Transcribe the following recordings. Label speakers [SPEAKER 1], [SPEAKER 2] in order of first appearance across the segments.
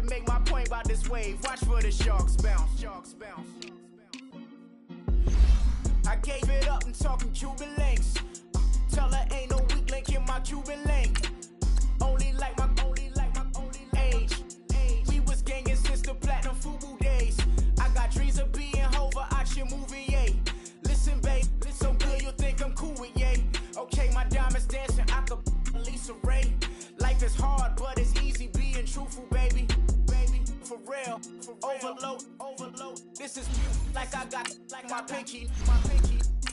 [SPEAKER 1] to make my point about this wave. Watch for the sharks bounce. Sharks bounce. I gave it up and talking Cuban links. Tell her ain't no weak link in my Cuban link. Only like my age. We was gangin' since the platinum FUBU days. I got dreams of being Hova, action movie, yay. Listen, babe, so good you'll think I'm cool with yay. Okay, my diamonds dancing, I could Lisa Ray. Life is hard, but it's easy being truthful, baby. For real, overload. This is like I got like my pinky.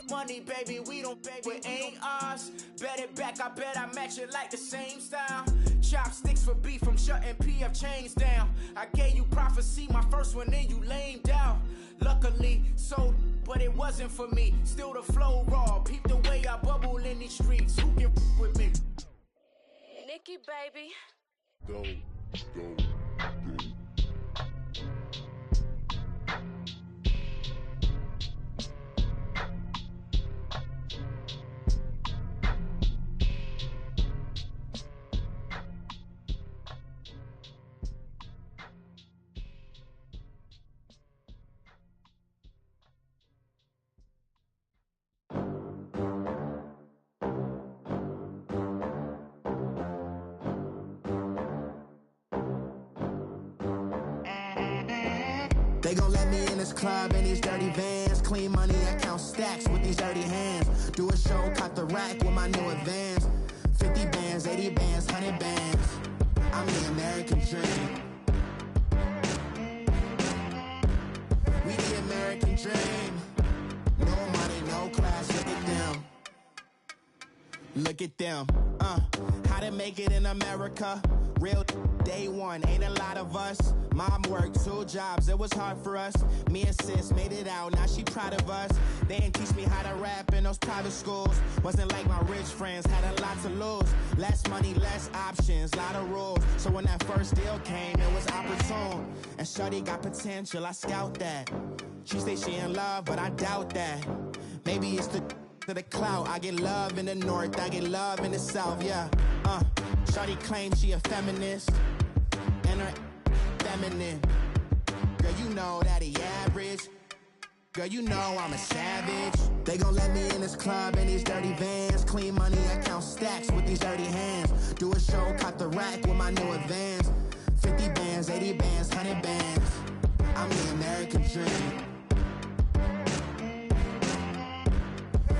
[SPEAKER 1] Money, baby, we don't pay, but ain't ours. Bet it back, I bet I match it like the same style. Chopsticks for beef, I'm shutting PF chains down. I gave you prophecy, my first one, then you lamed out. Luckily, sold, but it wasn't for me. Still the flow raw, peep the way I bubble in these streets. Who can with me?
[SPEAKER 2] Nikki, baby.
[SPEAKER 3] Go.
[SPEAKER 4] They gon' let me in this club in these dirty vans. Clean money, I count stacks with these dirty hands. Do a show, caught the rack with my new advance. 50 bands, 80 bands, 100 bands. I'm the American dream. We the American dream. No money, no class, look at them. Look at them, how to make it in America. Real day one, ain't a lot of us. Mom worked 2 jobs, it was hard for us. Me and sis made it out, now she proud of us. They didn't teach me how to rap in those private schools. Wasn't like my rich friends, had a lot to lose. Less money, less options, lot of rules. So when that first deal came, it was opportune. And shorty got potential, I scout that. She say she in love, but I doubt that. Maybe it's the clout. I get love in the north, I get love in the south, yeah. Shorty claims she a feminist, and her feminine. Girl, you know that he average. Girl, you know I'm a savage. They gon' let me in this club in these dirty vans. Clean money, I count stacks with these dirty hands. Do a show, caught the rack with my new advance. 50 bands, 80 bands, 100 bands. I'm the American dream.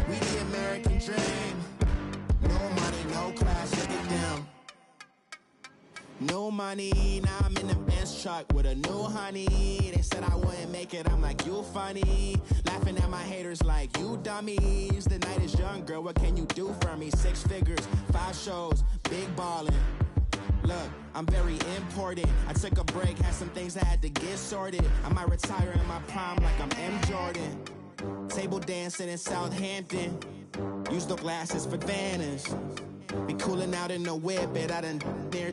[SPEAKER 4] We the American dream. No money, no class, look at them. No money, now I'm in the Benz truck with a new honey. They said I wouldn't make it, I'm like, you funny. Laughing at my haters like, you dummies. The night is young, girl, what can you do for me? 6 figures, 5 shows, big ballin'. Look, I'm very important. I took a break, had some things I had to get sorted. I might retire in my prime like I'm M. Jordan. Table dancing in Southampton. Use the glasses for Vannas. Be cooling out in the whip, but I done near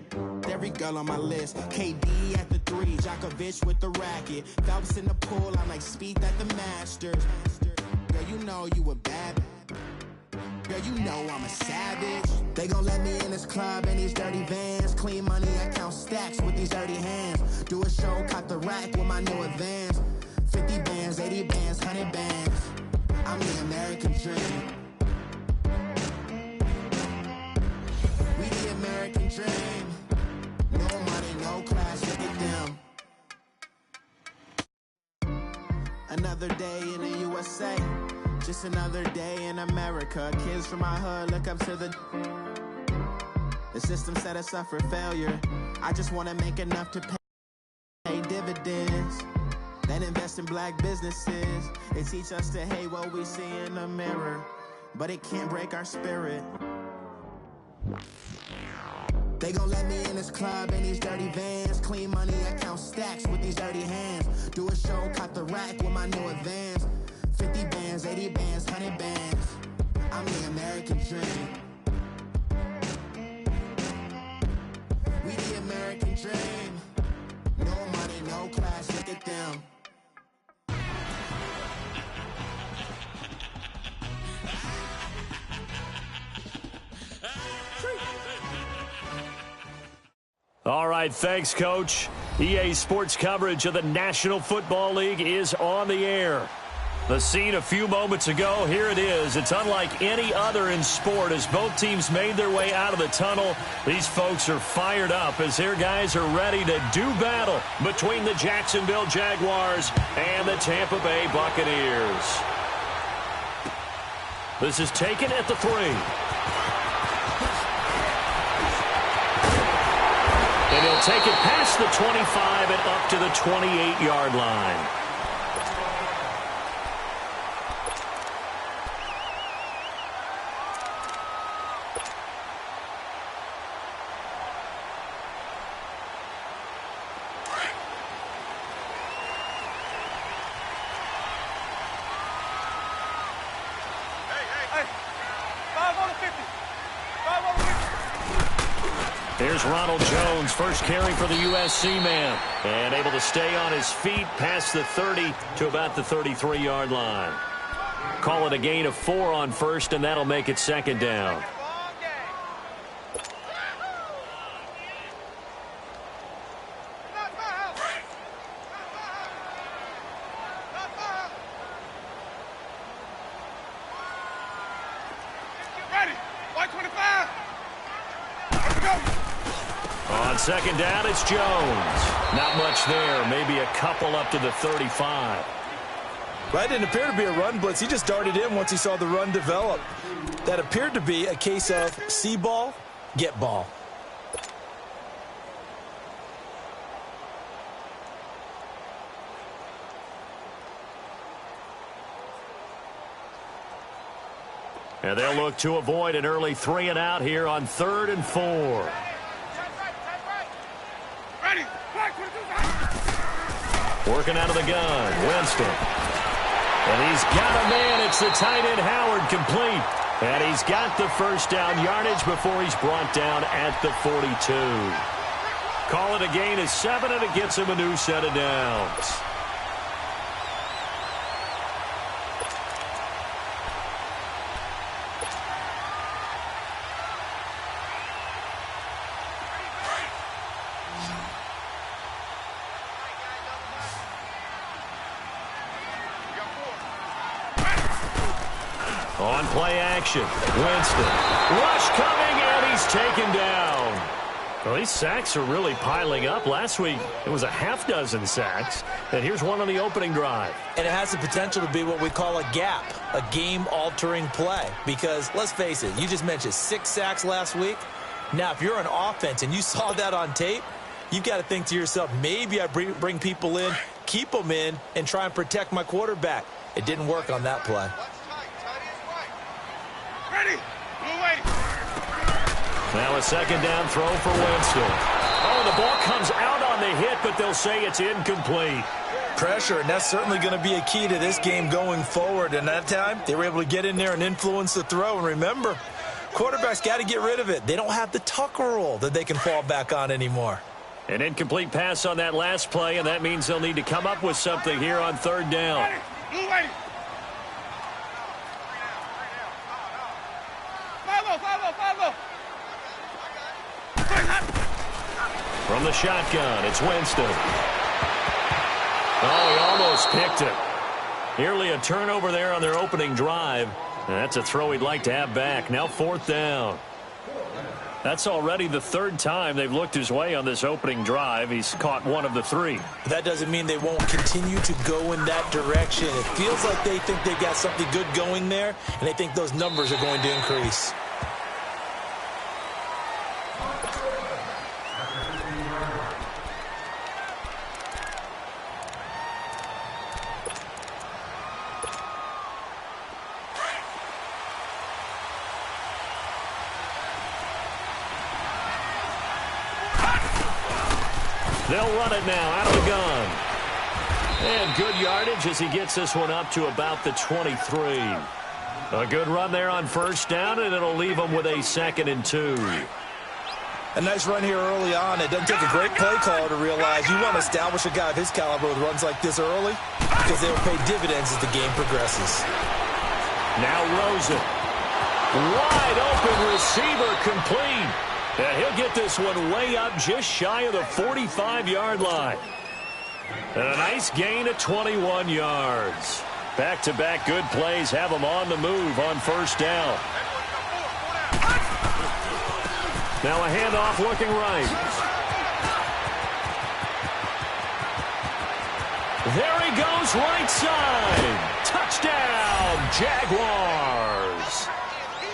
[SPEAKER 4] every girl on my list. KD at the 3, Djokovic with the racket. Phelps in the pool, I'm like Speed at the Masters. Girl, you know you a bad. Girl, you know I'm a savage. They gon' let me in this club in these dirty vans. Clean money, I count stacks with these dirty hands. Do a show, caught the rack with my new advance. 50 bands, 80 bands, 100 bands. I'm the American dream. We the American dream. No money, no class, look at them. Another day in the USA. Just another day in America. Kids from my hood look up to the system set us up for failure. I just wanna make enough to pay dividends. Then invest in black businesses. They teach us to hate what we see in the mirror, but it can't break our spirit. They gon' let me in this club in these dirty vans. Clean money, I count stacks with these dirty hands. Do a show, caught the rack with my new advance. 50 bands, 80 bands, 100 bands. I'm the American dream. We the American dream. No money, no class, look at them.
[SPEAKER 5] All right, thanks, Coach.
[SPEAKER 3] EA Sports coverage of the National Football League is on the air. The scene a few moments ago, here it is. It's unlike any other in sport as both teams made their way out of the tunnel. These folks are fired up as their guys are ready to do battle between the Jacksonville Jaguars and the Tampa Bay Buccaneers. This is taken at the 3. And he'll take it past the 25 and up to the 28-yard line. Here's Ronald Jones, first carry for the USC man, and able to stay on his feet past the 30 to about the 33-yard line. Call it a gain of 4 on first, and that'll make it second down. On second down, it's Jones. Not much there. Maybe a couple up to the 35.
[SPEAKER 5] That didn't appear to be a run blitz. He just darted in once he saw the run develop. That appeared to be a case of see ball, get ball.
[SPEAKER 3] And they'll look to avoid an early 3 and out here on 3rd and 4. Working out of the gun, Winston. And he's got a man. It's the tight end, Howard, complete. And he's got the first down yardage before he's brought down at the 42. Call it a gain of 7, and it gets him a new set of downs. On play action, Winston. Rush coming, and he's taken down. Well, these sacks are really piling up. Last week, it was a half dozen sacks. And here's one on the opening drive.
[SPEAKER 5] And it has the potential to be what we call a gap, a game-altering play. Because, let's face it, you just mentioned 6 sacks last week. Now, if you're an offense and you saw that on tape, you've got to think to yourself, maybe I bring people in, keep them in, and try and protect my quarterback. It didn't work on that play.
[SPEAKER 3] Now a second down throw for Winston. Oh, the ball comes out on the hit, but they'll say it's incomplete.
[SPEAKER 5] Pressure, and that's certainly going to be a key to this game going forward. And that time, they were able to get in there and influence the throw. And remember, quarterbacks got to get rid of it. They don't have the tuck roll that they can fall back on anymore.
[SPEAKER 3] An incomplete pass on that last play, and that means they'll need to come up with something here on 3rd down. From the shotgun, it's Winston. Oh, he almost picked it. Nearly a turnover there on their opening drive. And that's a throw he'd like to have back. Now 4th down. That's already the 3rd time they've looked his way on this opening drive. He's caught 1 of the 3.
[SPEAKER 5] That doesn't mean they won't continue to go in that direction. It feels like they think they've got something good going there, and they think those numbers are going to increase.
[SPEAKER 3] They'll run it now out of the gun. And good yardage as he gets this one up to about the 23. A good run there on 1st down, and it'll leave them with a 2nd and 2.
[SPEAKER 5] A nice run here early on. It doesn't take a great play caller to realize you want to establish a guy of his caliber with runs like this early because they will pay dividends as the game progresses.
[SPEAKER 3] Now Rosen. Wide open receiver complete. And he'll get this one way up just shy of the 45-yard line. And a nice gain of 21 yards. Back-to-back good plays have them on the move on first down. Now a handoff looking right. There he goes, right side. Touchdown, Jaguars.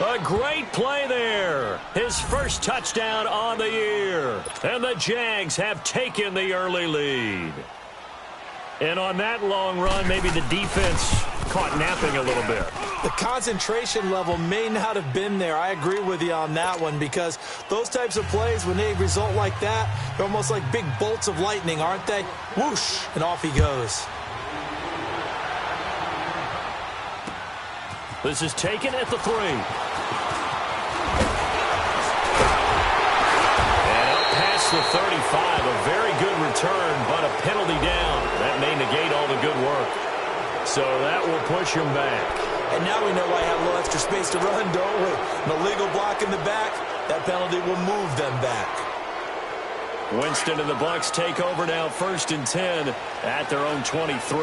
[SPEAKER 3] A great play there. His first touchdown on the year. And the Jags have taken the early lead. And on that long run, maybe the defense caught napping a little bit.
[SPEAKER 5] The concentration level may not have been there. I agree with you on that one, because those types of plays, when they result like that, they're almost like big bolts of lightning, aren't they? Whoosh, and off he goes.
[SPEAKER 3] This is taken at the 3. And up past the 35, a very good return, but a penalty down. That may negate all the good work. So that will push him back.
[SPEAKER 5] And now we know why I have a little extra space to run, don't we? An illegal block in the back, that penalty will move them back.
[SPEAKER 3] Winston and the Bucs take over now, 1st and 10 at their own 23.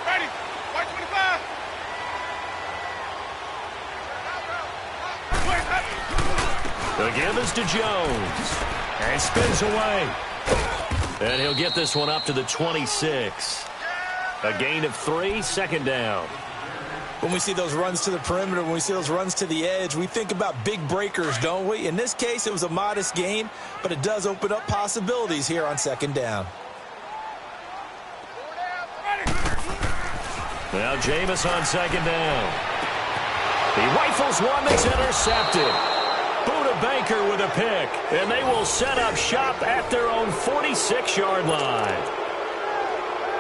[SPEAKER 6] Ready, white 25.
[SPEAKER 3] The give is to Jones. And spins away. And he'll get this one up to the 26. A gain of 3, 2nd down.
[SPEAKER 5] When we see those runs to the perimeter, when we see those runs to the edge, we think about big breakers, don't we? In this case, it was a modest gain, but it does open up possibilities here on 2nd down.
[SPEAKER 3] Now Jameis on 2nd down. He rifles one that's intercepted. Buda Baker with a pick, and they will set up shop at their own 46-yard line.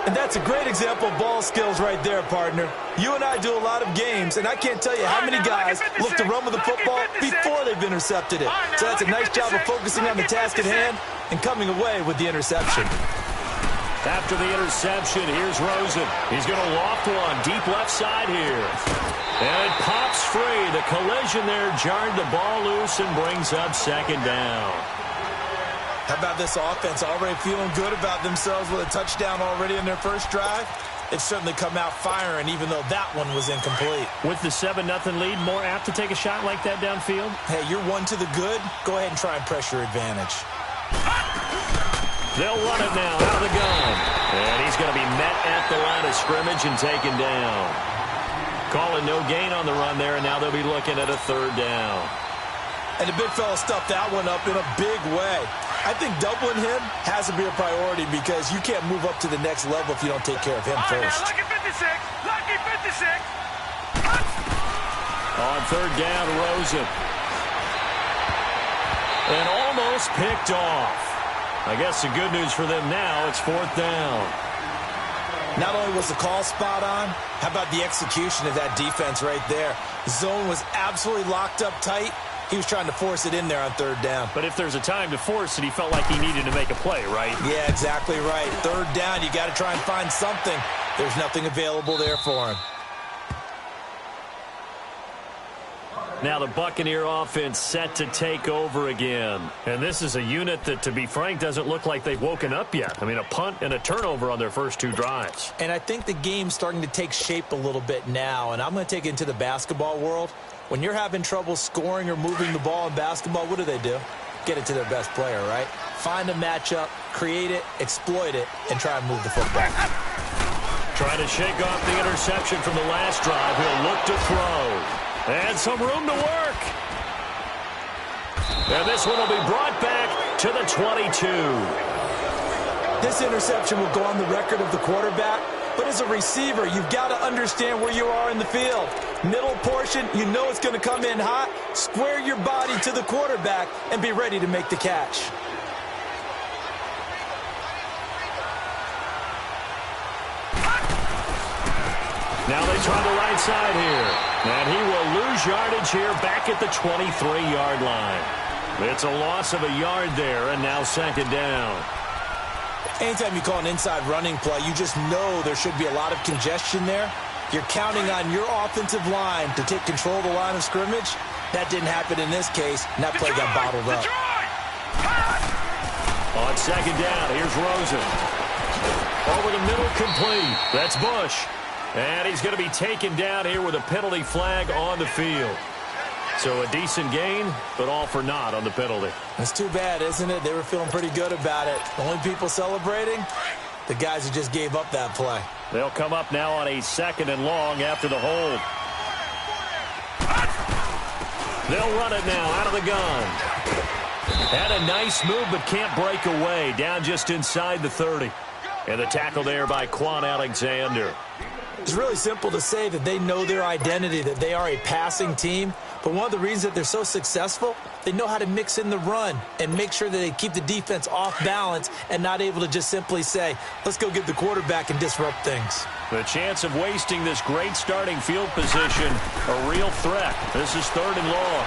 [SPEAKER 5] And that's a great example of ball skills right there, partner. You and I do a lot of games, and I can't tell you how many guys look to run with the football before they've intercepted it. So that's a nice job of focusing on the task at hand and coming away with the interception.
[SPEAKER 3] After the interception, here's Rosen. He's going to loft one deep left side here. And it pops free. The collision there jarred the ball loose and brings up 2nd down.
[SPEAKER 5] How about this offense already feeling good about themselves with a touchdown already in their first drive? They've certainly come out firing, even though that one was incomplete.
[SPEAKER 3] With the 7-0 lead, more apt to take a shot like that downfield?
[SPEAKER 5] Hey, you're one to the good. Go ahead and try and pressure advantage.
[SPEAKER 3] They'll run it now out of the gun. And he's going to be met at the line of scrimmage and taken down. Calling no gain on the run there, and now they'll be looking at a 3rd down.
[SPEAKER 5] And the big fella stuffed that one up in a big way. I think doubling him has to be a priority, because you can't move up to the next level if you don't take care of him first.
[SPEAKER 6] Lucky 56. Lucky 56.
[SPEAKER 3] On 3rd down, Rosen. And almost picked off. I guess the good news for them now, it's 4th down.
[SPEAKER 5] Not only was the call spot on, how about the execution of that defense right there? The zone was absolutely locked up tight. He was trying to force it in there on 3rd down.
[SPEAKER 3] But if there's a time to force it, he felt like he needed to make a play, right?
[SPEAKER 5] Yeah, exactly right. 3rd down, you got to try and find something. There's nothing available there for him.
[SPEAKER 3] Now the Buccaneer offense set to take over again. And this is a unit that, to be frank, doesn't look like they've woken up yet. I mean, a punt and a turnover on their first 2 drives.
[SPEAKER 5] And I think the game's starting to take shape a little bit now. And I'm going to take it into the basketball world. When you're having trouble scoring or moving the ball in basketball, what do? Get it to their best player, right? Find a matchup, create it, exploit it, and try and move the football.
[SPEAKER 3] Trying to shake off the interception from the last drive. He'll look to throw. And some room to work. And this one will be brought back to the 22.
[SPEAKER 5] This interception will go on the record of the quarterback, but as a receiver, you've got to understand where you are in the field. Middle portion, you know it's going to come in hot. Square your body to the quarterback and be ready to make the catch.
[SPEAKER 3] Now they try the right side here. And he will lose yardage here back at the 23-yard line. It's a loss of a yard there, and now 2nd down.
[SPEAKER 5] Anytime you call an inside running play, you just know there should be a lot of congestion there. You're counting on your offensive line to take control of the line of scrimmage. That didn't happen in this case, and that play got bottled up.
[SPEAKER 3] On second down, here's Rosen. Over the middle, complete. That's Bush. And he's going to be taken down here with a penalty flag on the field. So a decent gain, but all for naught on the penalty.
[SPEAKER 5] It's too bad, isn't it? They were feeling pretty good about it. The only people celebrating, the guys who just gave up that play.
[SPEAKER 3] They'll come up now on a 2nd and long after the hold. They'll run it now out of the gun. Had a nice move, but can't break away. Down just inside the 30. And the tackle there by Quan Alexander.
[SPEAKER 5] It's really simple to say that they know their identity, that they are a passing team. But one of the reasons that they're so successful, they know how to mix in the run and make sure that they keep the defense off balance and not able to just simply say, let's go get the quarterback and disrupt things.
[SPEAKER 3] The chance of wasting this great starting field position, a real threat. This is 3rd and long.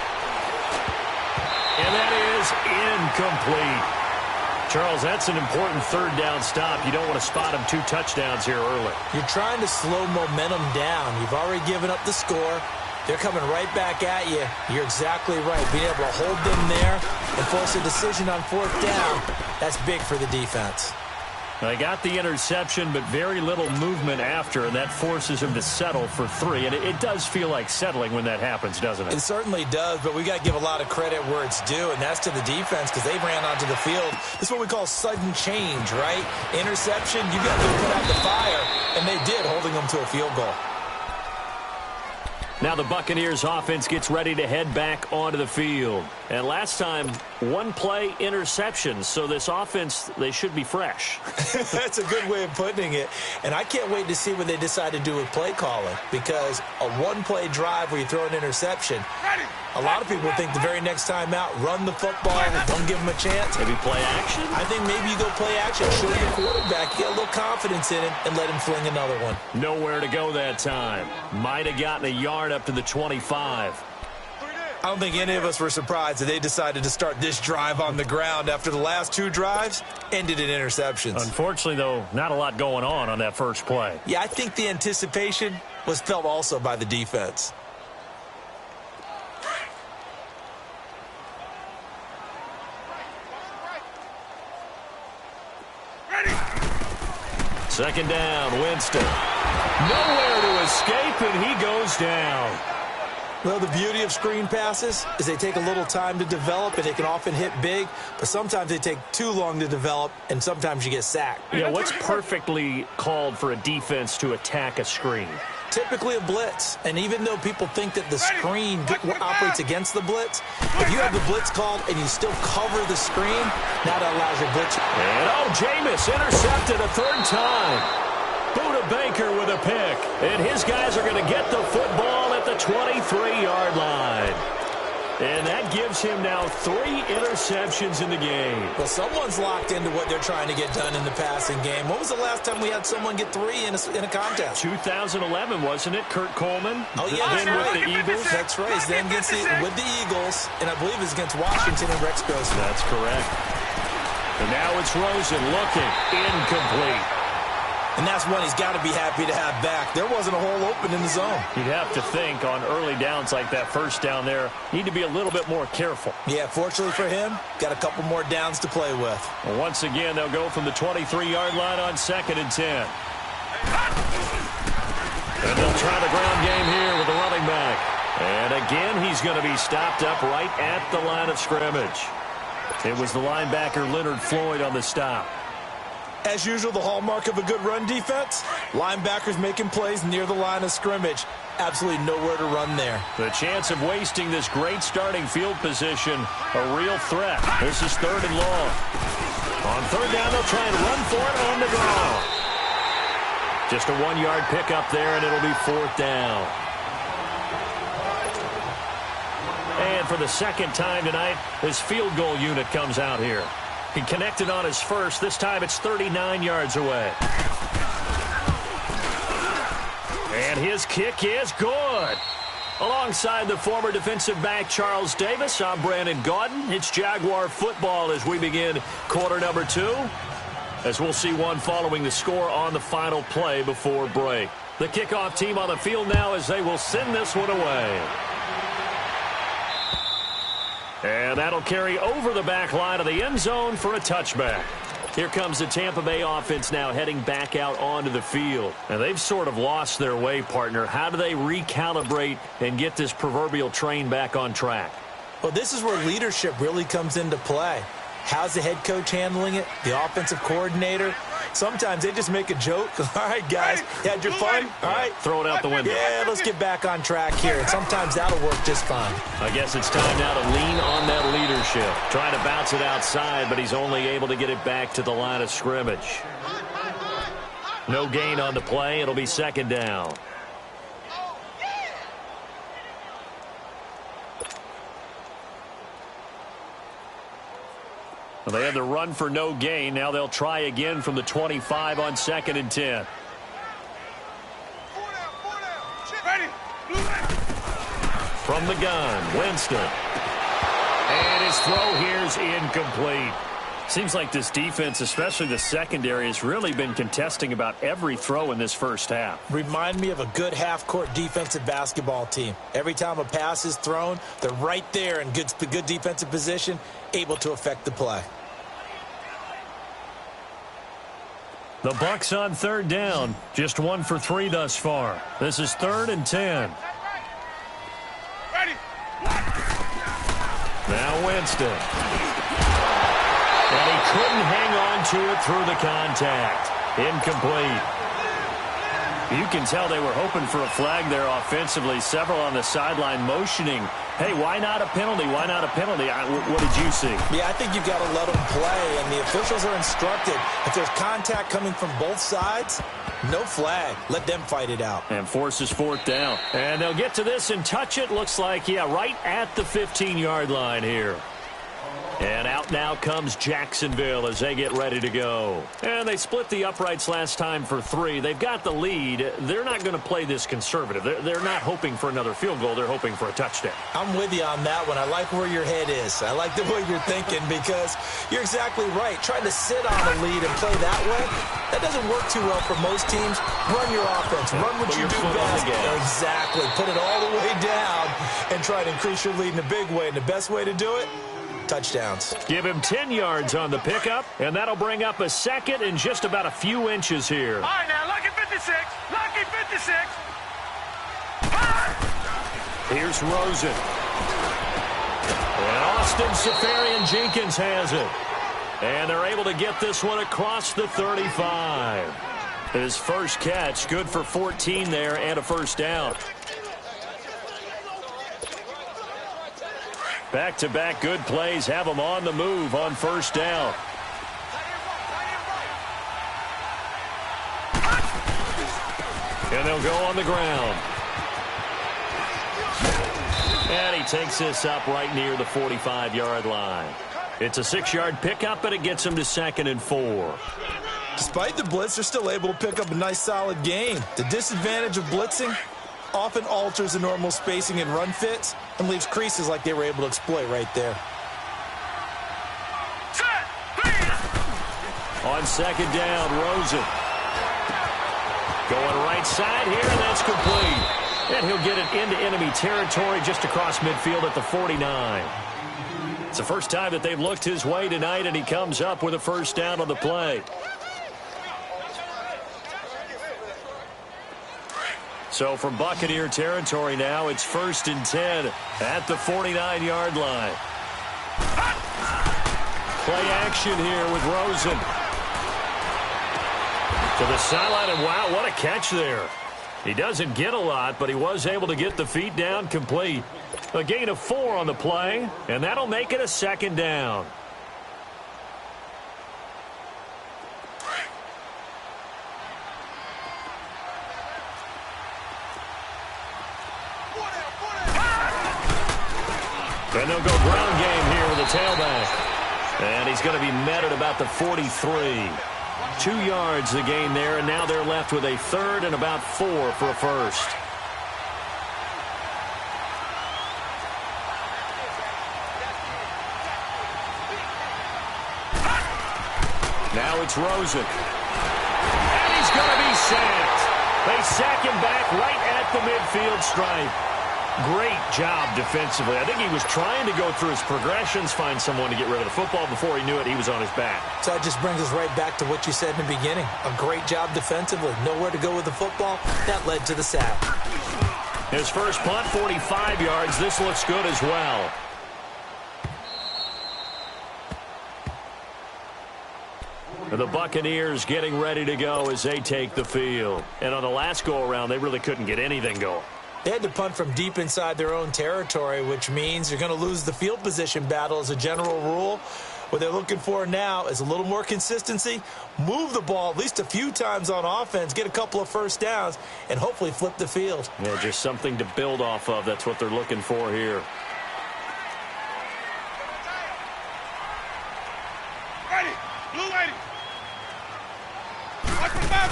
[SPEAKER 3] And that is incomplete. Charles, that's an important 3rd down stop. You don't want to spot them 2 touchdowns here early.
[SPEAKER 5] You're trying to slow momentum down. You've already given up the score. They're coming right back at you. You're exactly right. Being able to hold them there and force a decision on 4th down, that's big for the defense.
[SPEAKER 3] They got the interception, but very little movement after, and that forces him to settle for 3. And it does feel like settling when that happens, doesn't it?
[SPEAKER 5] It certainly does, but we got to give a lot of credit where it's due, and that's to the defense because they ran onto the field. This is what we call sudden change, right? Interception, you got to put out the fire, and they did, holding them to a field goal.
[SPEAKER 3] Now the Buccaneers offense gets ready to head back onto the field. And last time, 1 play interception. So this offense, they should be fresh.
[SPEAKER 5] That's a good way of putting it. And I can't wait to see what they decide to do with play calling. Because a 1-play drive where you throw an interception, a lot of people think the very next time out, run the football, don't give them a chance.
[SPEAKER 3] Maybe play action?
[SPEAKER 5] I think maybe you go play action, show your quarterback, get a little confidence in him, and let him fling another one.
[SPEAKER 3] Nowhere to go that time. Might have gotten a yard up to the 25.
[SPEAKER 5] I don't think any of us were surprised that they decided to start this drive on the ground after the last 2 drives ended in interceptions.
[SPEAKER 3] Unfortunately, though, not a lot going on that first play.
[SPEAKER 5] Yeah, I think the anticipation was felt also by the defense.
[SPEAKER 3] Second down, Winston. Nowhere to escape, and he goes down.
[SPEAKER 5] Well, the beauty of screen passes is they take a little time to develop, and they can often hit big, but sometimes they take too long to develop, and sometimes you get sacked.
[SPEAKER 3] Yeah, what's perfectly called for a defense to attack a screen?
[SPEAKER 5] Typically a blitz, and even though people think that the screen operates against the blitz, if you have the blitz called and you still cover the screen, now that allows your blitz.
[SPEAKER 3] And Jameis intercepted a 3rd time. Buda Baker with a pick, and his guys are going to get the football at the 23-yard line. And that gives him now 3 interceptions in the game.
[SPEAKER 5] Well, someone's locked into what they're trying to get done in the passing game. When was the last time we had someone get 3 in a contest?
[SPEAKER 3] 2011, wasn't it? Kurt Coleman?
[SPEAKER 5] Oh, yeah,
[SPEAKER 3] then with the Eagles.
[SPEAKER 5] That's right. He's then with the Eagles, and I believe it's against Washington and Rex Grossman.
[SPEAKER 3] That's correct. And now it's Rosen looking. Incomplete.
[SPEAKER 5] And that's one he's got to be happy to have back. There wasn't a hole open in the zone.
[SPEAKER 3] You'd have to think on early downs like that first down there, need to be a little bit more careful.
[SPEAKER 5] Yeah, fortunately for him, got a couple more downs to play with.
[SPEAKER 3] Well, once again, they'll go from the 23-yard line on 2nd and 10. And they'll try the ground game here with the running back. And again, he's going to be stopped up right at the line of scrimmage. It was the linebacker Leonard Floyd on the stop.
[SPEAKER 5] As usual, the hallmark of a good run defense, linebackers making plays near the line of scrimmage. Absolutely nowhere to run there.
[SPEAKER 3] The chance of wasting this great starting field position, a real threat. This is 3rd and long. On 3rd down, they'll try and run for it on the ground. Just a 1-yard pickup there, and it'll be 4th down. And for the 2nd time tonight, his field goal unit comes out here. He connected on his first. This time it's 39 yards away. And his kick is good. Alongside the former defensive back Charles Davis, I'm Brandon Gaudin. It's Jaguar football as we begin quarter number 2. As we'll see one following the score on the final play before break. The kickoff team on the field now as they will send this one away. And that'll carry over the back line of the end zone for a touchback. Here comes the Tampa Bay offense now heading back out onto the field. And they've sort of lost their way, partner. How do they recalibrate and get this proverbial train back on track?
[SPEAKER 5] Well, this is where leadership really comes into play. How's the head coach handling it? The offensive coordinator? Sometimes they just make a joke. All right, guys, you had your fun? All right.
[SPEAKER 3] Throw it out the window.
[SPEAKER 5] Yeah, let's get back on track here. And sometimes that'll work just fine.
[SPEAKER 3] I guess it's time now to lean on that leadership. Trying to bounce it outside, but he's only able to get it back to the line of scrimmage. No gain on the play. It'll be second down. Well, they had the run for no gain. Now they'll try again from the 25 on 2nd and 10. From the gun, Winston. And his throw here's incomplete. Seems like this defense, especially the secondary, has really been contesting about every throw in this first half.
[SPEAKER 5] Remind me of a good half-court defensive basketball team. Every time a pass is thrown, they're right there in good defensive position, able to affect the play.
[SPEAKER 3] The Bucs on 3rd down. Just 1 for 3 thus far. This is 3rd and 10.
[SPEAKER 6] Ready.
[SPEAKER 3] Now Winston. And he couldn't hang on to it through the contact. Incomplete. You can tell they were hoping for a flag there offensively. Several on the sideline motioning, hey, why not a penalty? Why not a penalty? What did you see?
[SPEAKER 5] Yeah, I think you've got to let them play, and the officials are instructed. If there's contact coming from both sides, no flag. Let them fight it out.
[SPEAKER 3] And forces 4th down. And they'll get to this and touch it. Looks like, yeah, right at the 15-yard line here. And out now comes Jacksonville as they get ready to go. And they split the uprights last time for 3. They've got the lead. They're not going to play this conservative. They're not hoping for another field goal. They're hoping for a touchdown.
[SPEAKER 5] I'm with you on that one. I like where your head is. I like the way you're thinking because you're exactly right. Trying to sit on a lead and play that way, that doesn't work too well for most teams. Run your offense. Run what you do best. Exactly. Put it all the way down and try to increase your lead in a big way. And the best way to do it, touchdowns.
[SPEAKER 3] Give him 10 yards on the pickup, and that'll bring up a second and just about a few inches here.
[SPEAKER 6] All right, now, lucky 56. Lucky 56.
[SPEAKER 3] Here's Rosen. And Austin Safarian-Jenkins has it. And they're able to get this one across the 35. His first catch, good for 14 there and a first down. Back-to-back good plays have them on the move on first down. And they'll go on the ground. And he takes this up right near the 45-yard line. It's a 6-yard pickup, but it gets him to 2nd and 4.
[SPEAKER 5] Despite the blitz, they're still able to pick up a nice, solid gain. The disadvantage of blitzing often alters the normal spacing and run fits and leaves creases like they were able to exploit right there.
[SPEAKER 3] On 2nd down, Rosen. Going right side here, and that's complete. And he'll get it into enemy territory just across midfield at the 49. It's the first time that they've looked his way tonight, and he comes up with a first down on the play. So from Buccaneer territory now, it's 1st and 10 at the 49-yard line. Play action here with Rosen. To the sideline, and wow, what a catch there. He doesn't get a lot, but he was able to get the feet down complete. A gain of 4 on the play, and that'll make it a 2nd down. And they'll go ground game here with the tailback. And he's going to be met at about the 43. 2 yards the gain there, and now they're left with a 3rd and about 4 for a first. Now it's Rosen. And he's going to be sacked. They sack him back right at the midfield stripe. Great job defensively. I think he was trying to go through his progressions, find someone to get rid of the football. Before he knew it, he was on his back.
[SPEAKER 5] So that just brings us right back to what you said in the beginning. A great job defensively. Nowhere to go with the football. That led to the sack.
[SPEAKER 3] His first punt, 45 yards. This looks good as well. The Buccaneers getting ready to go as they take the field. And on the last go-around, they really couldn't get anything going.
[SPEAKER 5] They had to punt from deep inside their own territory, which means you're going to lose the field position battle as a general rule. What they're looking for now is a little more consistency, move the ball at least a few times on offense, get a couple of first downs, and hopefully flip the field.
[SPEAKER 3] Yeah, just something to build off of. That's what they're looking for here.
[SPEAKER 6] Ready. Blue lady. Watch for the back.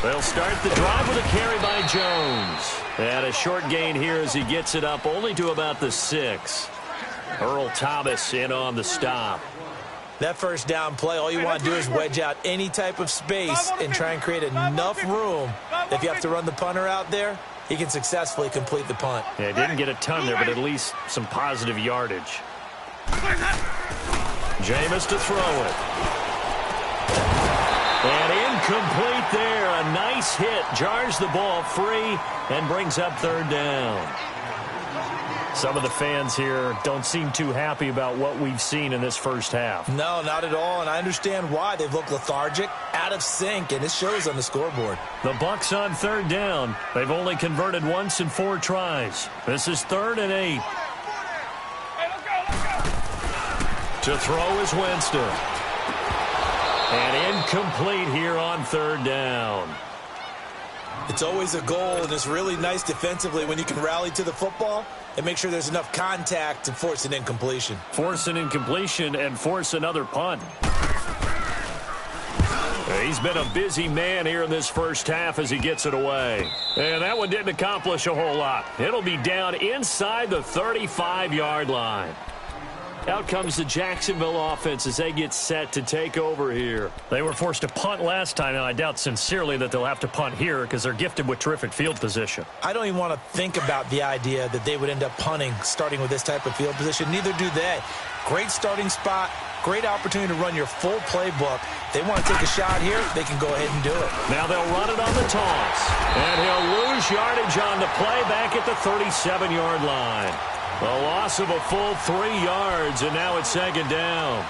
[SPEAKER 3] They'll start the drive with a carry by Jones. And a short gain here as he gets it up only to about the 6. Earl Thomas in on the stop.
[SPEAKER 5] That first down play, all you want to do is wedge out any type of space and try and create enough room. If you have to run the punter out there, he can successfully complete the punt.
[SPEAKER 3] Yeah, didn't get a ton there, but at least some positive yardage. Jameis to throw it. And incomplete there. A nice hit. Jars the ball free and brings up third down. Some of the fans here don't seem too happy about what we've seen in this first half.
[SPEAKER 5] No, not at all, and I understand why. They've looked lethargic, out of sync, and it shows on the scoreboard.
[SPEAKER 3] The Bucs on third down. They've only converted once in 4 tries. This is 3rd and 8.
[SPEAKER 6] Hey, let's go.
[SPEAKER 3] To throw is Winston. And incomplete here on third down.
[SPEAKER 5] It's always a goal, and it's really nice defensively when you can rally to the football and make sure there's enough contact to force an incompletion.
[SPEAKER 3] Force an incompletion and force another punt. He's been a busy man here in this first half as he gets it away. And that one didn't accomplish a whole lot. It'll be down inside the 35-yard line. Out comes the Jacksonville offense as they get set to take over here. They were forced to punt last time, and I doubt sincerely that they'll have to punt here because they're gifted with terrific field position.
[SPEAKER 5] I don't even want to think about the idea that they would end up punting starting with this type of field position. Neither do they. Great starting spot, great opportunity to run your full playbook. They want to take a shot here, they can go ahead and do it.
[SPEAKER 3] Now they'll run it on the toss. And he'll lose yardage on the play back at the 37-yard line. A loss of a full 3 yards, and now it's second down.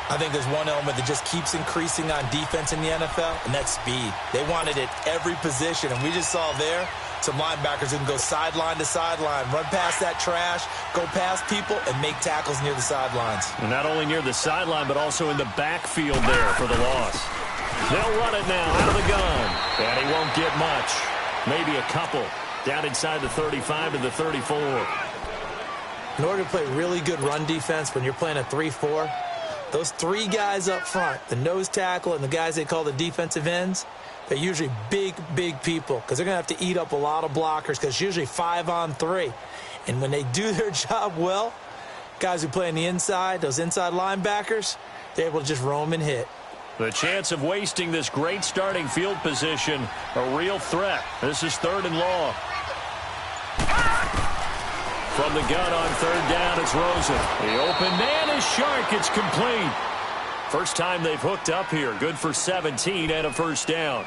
[SPEAKER 5] I think there's one element that just keeps increasing on defense in the NFL, and that's speed. They want it at every position, and we just saw there some linebackers who can go sideline to sideline, run past that trash, go past people, and make tackles near the sidelines.
[SPEAKER 3] And not only near the sideline, but also in the backfield there for the loss. They'll run it now out of the gun, and he won't get much. Maybe a couple. Down inside the 35 to the 34.
[SPEAKER 5] In order to play really good run defense when you're playing a 3-4, those 3 guys up front, the nose tackle and the guys they call the defensive ends, they're usually big, big people because they're going to have to eat up a lot of blockers because it's usually 5-on-3. And when they do their job well, guys who play on the inside, those inside linebackers, they're able to just roam and hit.
[SPEAKER 3] The chance of wasting this great starting field position, a real threat. This is 3rd and long. From the gun on third down, it's Rosen. The open man is Shark. It's complete. First time they've hooked up here. Good for 17 and a first down.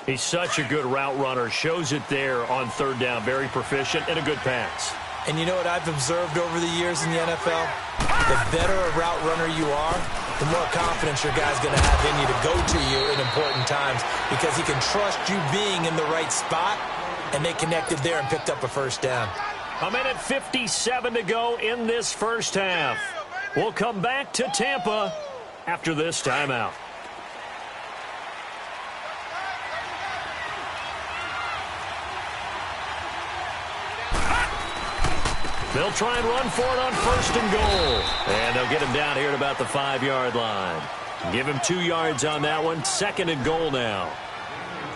[SPEAKER 3] He's such a good route runner. Shows it there on third down. Very proficient and a good pass.
[SPEAKER 5] And you know what I've observed over the years in the NFL? The better a route runner you are, the more confidence your guy's going to have in you to go to you in important times because he can trust you being in the right spot. And they connected there and picked up a first down.
[SPEAKER 3] A minute 57 to go in this first half. We'll come back to Tampa after this timeout. They'll try and run for it on 1st and goal. And they'll get him down here at about the 5-yard line. Give him 2 yards on that one. 2nd and goal now.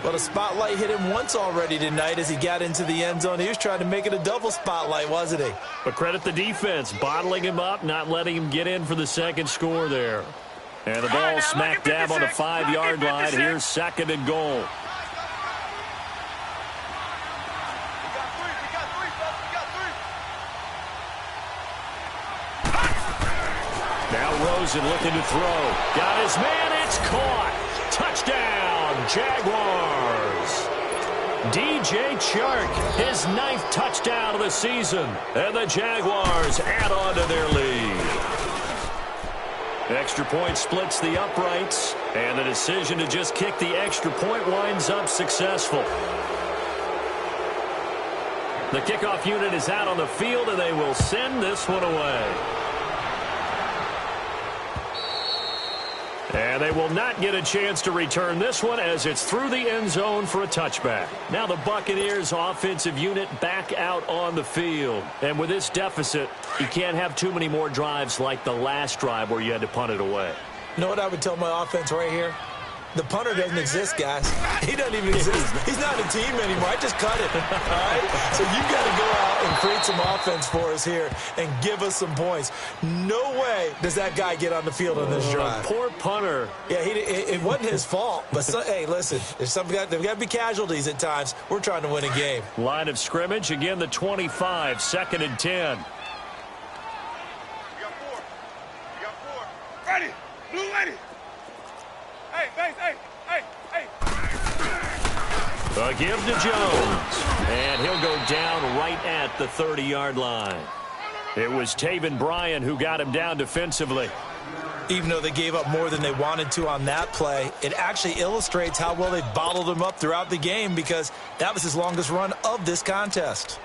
[SPEAKER 5] Well, the spotlight hit him once already tonight as he got into the end zone. He was trying to make it a double spotlight, wasn't he?
[SPEAKER 3] But credit the defense, bottling him up, not letting him get in for the second score there. And the ball smack dab on the 5-yard line. Here's 2nd and goal. Now Rosen looking to throw. Got his man. It's caught. Touchdown, Jaguars. DJ Chark, his 9th touchdown of the season. And the Jaguars add on to their lead. Extra point splits the uprights, and the decision to just kick the extra point winds up successful. The kickoff unit is out on the field, and they will send this one away. And they will not get a chance to return this one as it's through the end zone for a touchback. Now the Buccaneers offensive unit back out on the field. And with this deficit, you can't have too many more drives like the last drive where you had to punt it away.
[SPEAKER 5] You know what I would tell my offense right here? The punter doesn't exist, guys. He doesn't even exist. He's not a team anymore. I just cut it. All right? So you've got to go out and create some offense for us here and give us some points. No way does that guy get on the field on this drive.
[SPEAKER 3] Poor punter.
[SPEAKER 5] Yeah, it wasn't his fault. But, hey, listen, there's got to be casualties at times. We're trying to win a game.
[SPEAKER 3] Line of scrimmage, again, the 25, 2nd and 10.
[SPEAKER 6] You got 4. You got 4. Ready. Blue lady. Hey, base, hey.
[SPEAKER 3] A give to Jones. And he'll go down right at the 30-yard line. It was Taven Bryan who got him down defensively.
[SPEAKER 5] Even though they gave up more than they wanted to on that play, it actually illustrates how well they bottled him up throughout the game because that was his longest run of this contest.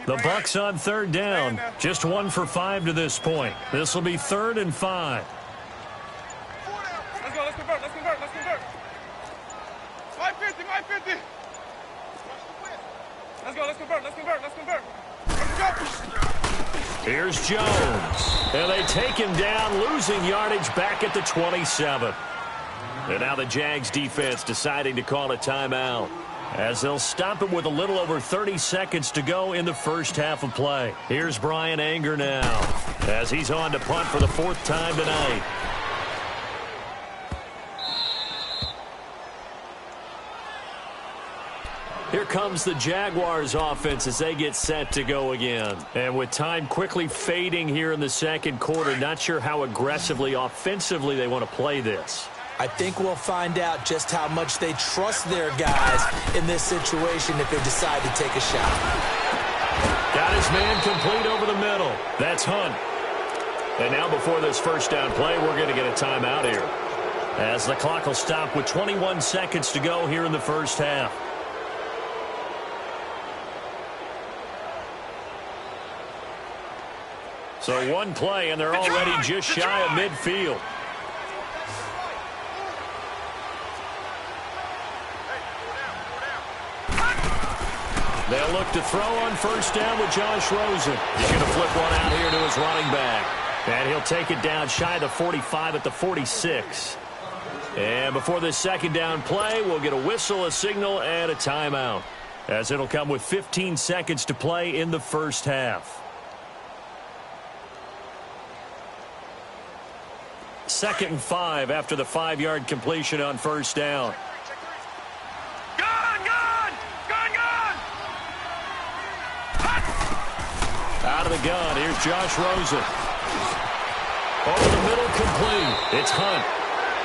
[SPEAKER 3] The Bucs on 3rd down. Just 1 for 5 to this point. This will be 3rd and 5.
[SPEAKER 6] Let's go, let's convert. 550. Let's convert.
[SPEAKER 3] Here's Jones. And they take him down, losing yardage back at the 27. And now the Jags defense deciding to call a timeout, as they'll stop it with a little over 30 seconds to go in the first half of play. Here's Brian Anger now, as he's on to punt for the 4th time tonight. Here comes the Jaguars offense as they get set to go again. And with time quickly fading here in the 2nd quarter, not sure how aggressively, offensively they want to play this.
[SPEAKER 5] I think we'll find out just how much they trust their guys in this situation if they decide to take a shot.
[SPEAKER 3] Got his man complete over the middle. That's Hunt. And now before this first down play, we're going to get a timeout here, as the clock will stop with 21 seconds to go here in the first half. So one play, and they're already just shy of midfield. They'll look to throw on first down with Josh Rosen. He's going to flip one out here to his running back. And he'll take it down shy of the 45 at the 46. And before this 2nd down play, we'll get a whistle, a signal, and a timeout, as it'll come with 15 seconds to play in the first half. 2nd and 5 after the 5-yard completion on first down. Out of the gun, here's Josh Rosen. Over the middle, complete. It's Hunt.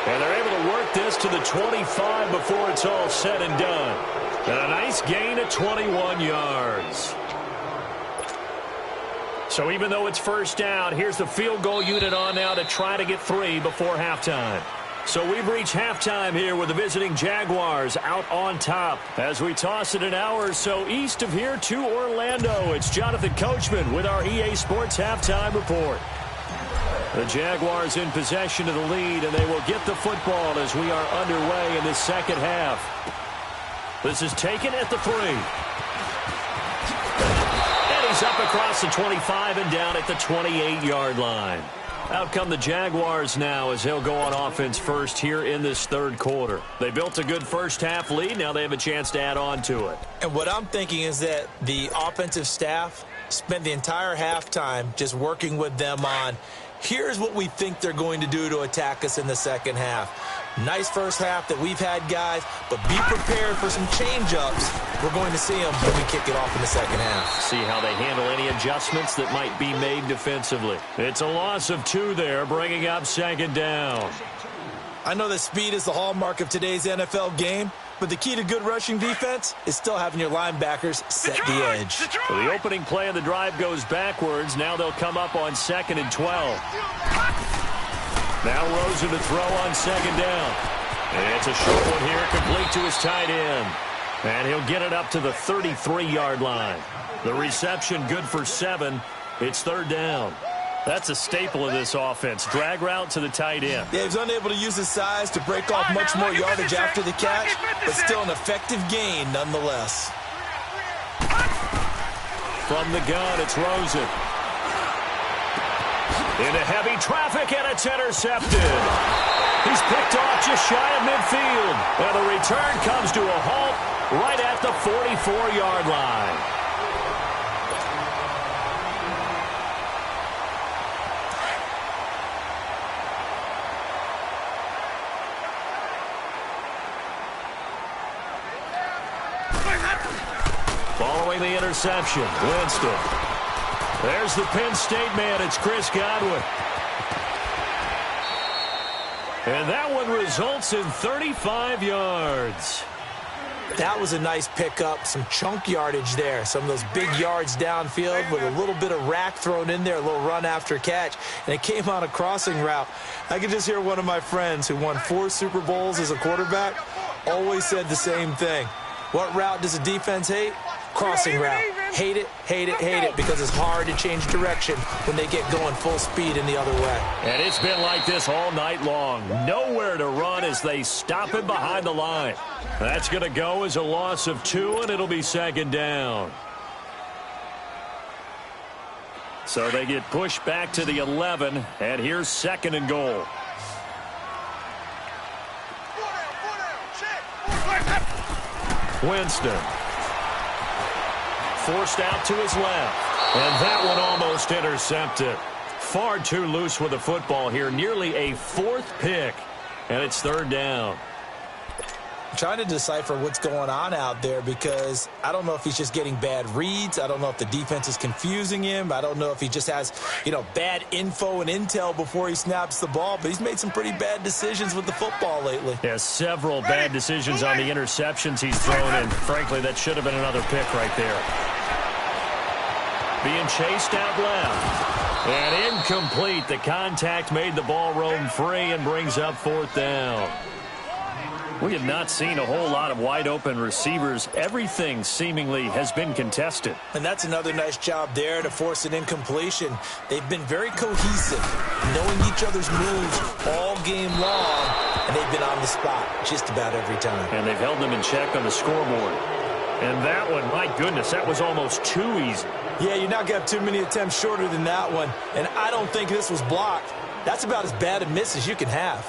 [SPEAKER 3] And they're able to work this to the 25 before it's all said and done. And a nice gain of 21 yards. So even though it's first down, here's the field goal unit on now to try to get 3 before halftime. So we've reached halftime here with the visiting Jaguars out on top. As we toss it an hour or so east of here to Orlando, it's Jonathan Coachman with our EA Sports Halftime Report. The Jaguars in possession of the lead, and they will get the football as we are underway in this second half. This is taken at the 3. And he's up across the 25 and down at the 28-yard line. Out come the Jaguars now as they'll go on offense first here in this third quarter. They built a good first-half lead. Now they have a chance to add on to it.
[SPEAKER 5] And what I'm thinking is that the offensive staff spent the entire halftime just working with them on, here's what we think they're going to do to attack us in the second half. Nice first half that we've had, guys, but be prepared for some change-ups. We're going to see them when we kick it off in the second half.
[SPEAKER 3] See how they handle any adjustments that might be made defensively. It's a loss of 2 there, bringing up second down.
[SPEAKER 5] I know that speed is the hallmark of today's NFL game, but the key to good rushing defense is still having your linebackers set the edge.
[SPEAKER 3] So the opening play of the drive goes backwards. Now they'll come up on 2nd and 12. Now Rosen to throw on second down. And it's a short one here, complete to his tight end. And he'll get it up to the 33-yard line. The reception good for 7. It's third down. That's a staple of this offense. Drag route to the tight end.
[SPEAKER 5] Yeah, he's unable to use his size to break off much more yardage after the catch, but still an effective gain nonetheless.
[SPEAKER 3] From the gun, it's Rosen. Into heavy traffic, and it's intercepted. He's picked off just shy of midfield. And the return comes to a halt right at the 44-yard line. Following the interception, Winston. There's the Penn State man. It's Chris Godwin. And that one results in 35 yards.
[SPEAKER 5] That was a nice pickup, some chunk yardage there. Some of those big yards downfield with a little bit of rack thrown in there, a little run after catch. And it came on a crossing route. I could just hear one of my friends who won 4 Super Bowls as a quarterback always said the same thing. What route does a defense hate? Crossing route. Hate it, hate it, hate it, because it's hard to change direction when they get going full speed in the other way.
[SPEAKER 3] And it's been like this all night long. Nowhere to run as they stop him behind the line. That's going to go as a loss of 2, and it'll be second down. So they get pushed back to the 11, and here's 2nd and goal. Winston. Forced out to his left. And that one almost intercepted. Far too loose with the football here. Nearly a 4th pick. And it's third down.
[SPEAKER 5] I'm trying to decipher what's going on out there because I don't know if he's just getting bad reads. I don't know if the defense is confusing him. I don't know if he just has, bad info and intel before he snaps the ball. But he's made some pretty bad decisions with the football lately.
[SPEAKER 3] Yeah, several bad decisions on the interceptions he's thrown. And frankly, that should have been another pick right there. Being chased out left. And incomplete. The contact made the ball roam free and brings up 4th down. We have not seen a whole lot of wide-open receivers. Everything seemingly has been contested.
[SPEAKER 5] And that's another nice job there to force an incompletion. They've been very cohesive, knowing each other's moves all game long, and they've been on the spot just about every time.
[SPEAKER 3] And they've held them in check on the scoreboard. And that one, my goodness, that was almost too easy.
[SPEAKER 5] Yeah, you're not going to have too many attempts shorter than that one, and I don't think this was blocked. That's about as bad a miss as you can have.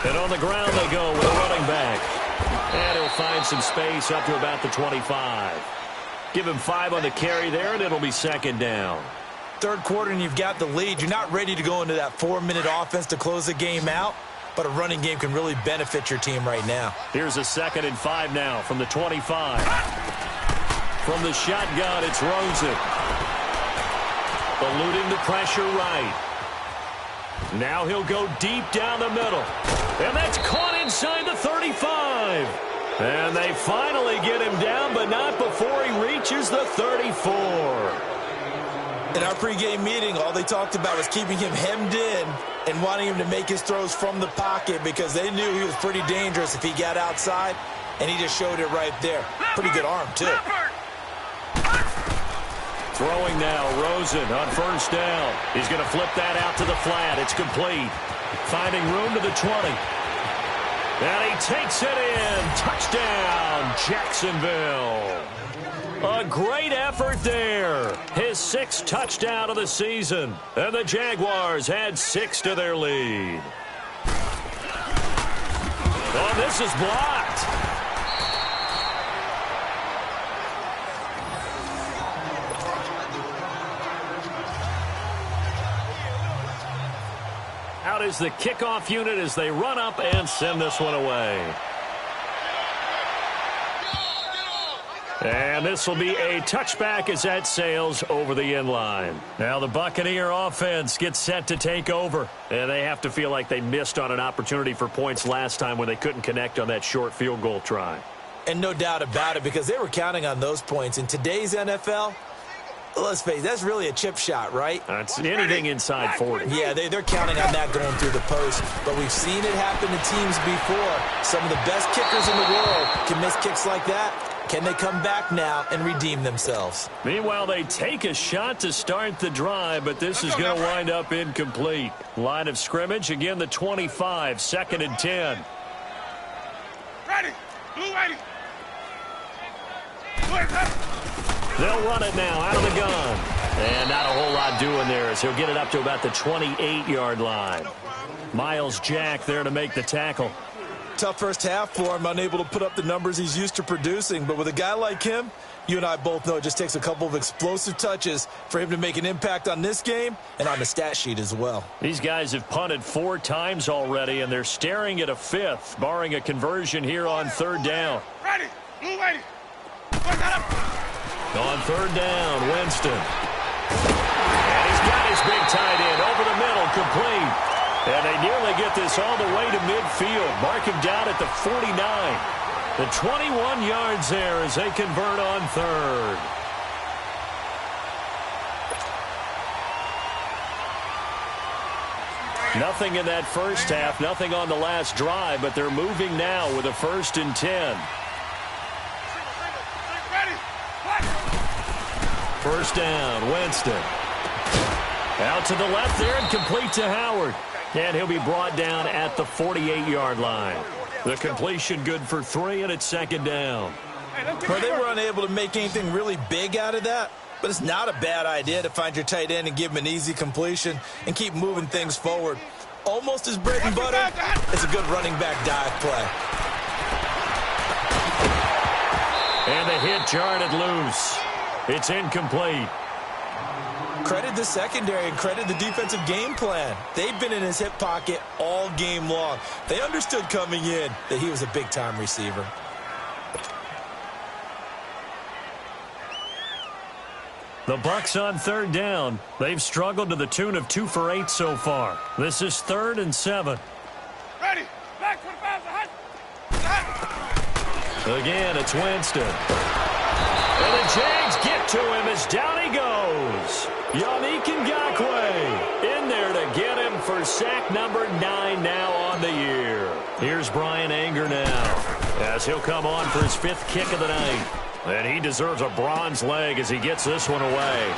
[SPEAKER 3] And on the ground they go with a running back. And he'll find some space up to about the 25. Give him 5 on the carry there, and it'll be second down.
[SPEAKER 5] Third quarter, and you've got the lead. You're not ready to go into that 4-minute offense to close the game out, but a running game can really benefit your team right now.
[SPEAKER 3] Here's a 2nd and 5 now from the 25. From the shotgun, it's Rosen. Eluding the pressure right. Now he'll go deep down the middle. And that's caught inside the 35. And they finally get him down, but not before he reaches the 34.
[SPEAKER 5] In our pregame meeting, all they talked about was keeping him hemmed in and wanting him to make his throws from the pocket because they knew he was pretty dangerous if he got outside, and he just showed it right there. Pretty good arm, too.
[SPEAKER 3] Throwing now, Rosen on first down. He's going to flip that out to the flat. It's complete. Finding room to the 20. And he takes it in. Touchdown, Jacksonville. A great effort there. His 6th touchdown of the season. And the Jaguars add 6 to their lead. Oh, this is blocked. Out is the kickoff unit as they run up and send this one away. And this will be a touchback as that sails over the end line. Now the Buccaneer offense gets set to take over. And they have to feel like they missed on an opportunity for points last time when they couldn't connect on that short field goal try.
[SPEAKER 5] And no doubt about it, because they were counting on those points. In today's NFL, let's face it, that's really a chip shot, right?
[SPEAKER 3] That's anything inside 40.
[SPEAKER 5] Yeah, they're counting on that going through the post. But we've seen it happen to teams before. Some of the best kickers in the world can miss kicks like that. Can they come back now and redeem themselves?
[SPEAKER 3] Meanwhile, they take a shot to start the drive, but this is going to wind up incomplete. Line of scrimmage, again, the 25, 2nd and 10.
[SPEAKER 6] Ready. Blue ready.
[SPEAKER 3] They'll run it now out of the gun. And not a whole lot doing there as he'll get it up to about the 28-yard line. Miles Jack there to make the tackle.
[SPEAKER 5] Tough first half for him, unable to put up the numbers he's used to producing. But with a guy like him, you and I both know it just takes a couple of explosive touches for him to make an impact on this game and on the stat sheet as well.
[SPEAKER 3] These guys have punted 4 times already, and they're staring at a 5th, barring a conversion here on 3rd down.
[SPEAKER 6] Ready. Blue ready.
[SPEAKER 3] On 3rd down, Winston. And he's got his big tight end over the middle, complete. And they nearly get this all the way to midfield. Mark him down at the 49. The 21 yards there as they convert on 3rd. Nothing in that first half, nothing on the last drive, but they're moving now with a 1st and 10. First down, Winston. Out to the left there and complete to Howard. And he'll be brought down at the 48-yard line. The completion good for 3, and it's 2nd down.
[SPEAKER 5] Well, they were unable to make anything really big out of that, but it's not a bad idea to find your tight end and give him an easy completion and keep moving things forward. Almost his bread and butter. It's a good running back dive play.
[SPEAKER 3] And the hit jarred it loose. It's incomplete.
[SPEAKER 5] Credit the secondary and credit the defensive game plan. They've been in his hip pocket all game long. They understood coming in that he was a big-time receiver.
[SPEAKER 3] The Bucs on 3rd down. They've struggled to the tune of 2 for 8 so far. This is 3rd and 7.
[SPEAKER 6] Ready. Back to the pass.
[SPEAKER 3] Again, it's Winston. And the Jags get to him as down he goes. Yannick Ngakoue in there to get him for sack number 9 now on the year. Here's Brian Anger now as he'll come on for his 5th kick of the night. And he deserves a bronze leg as he gets this one away.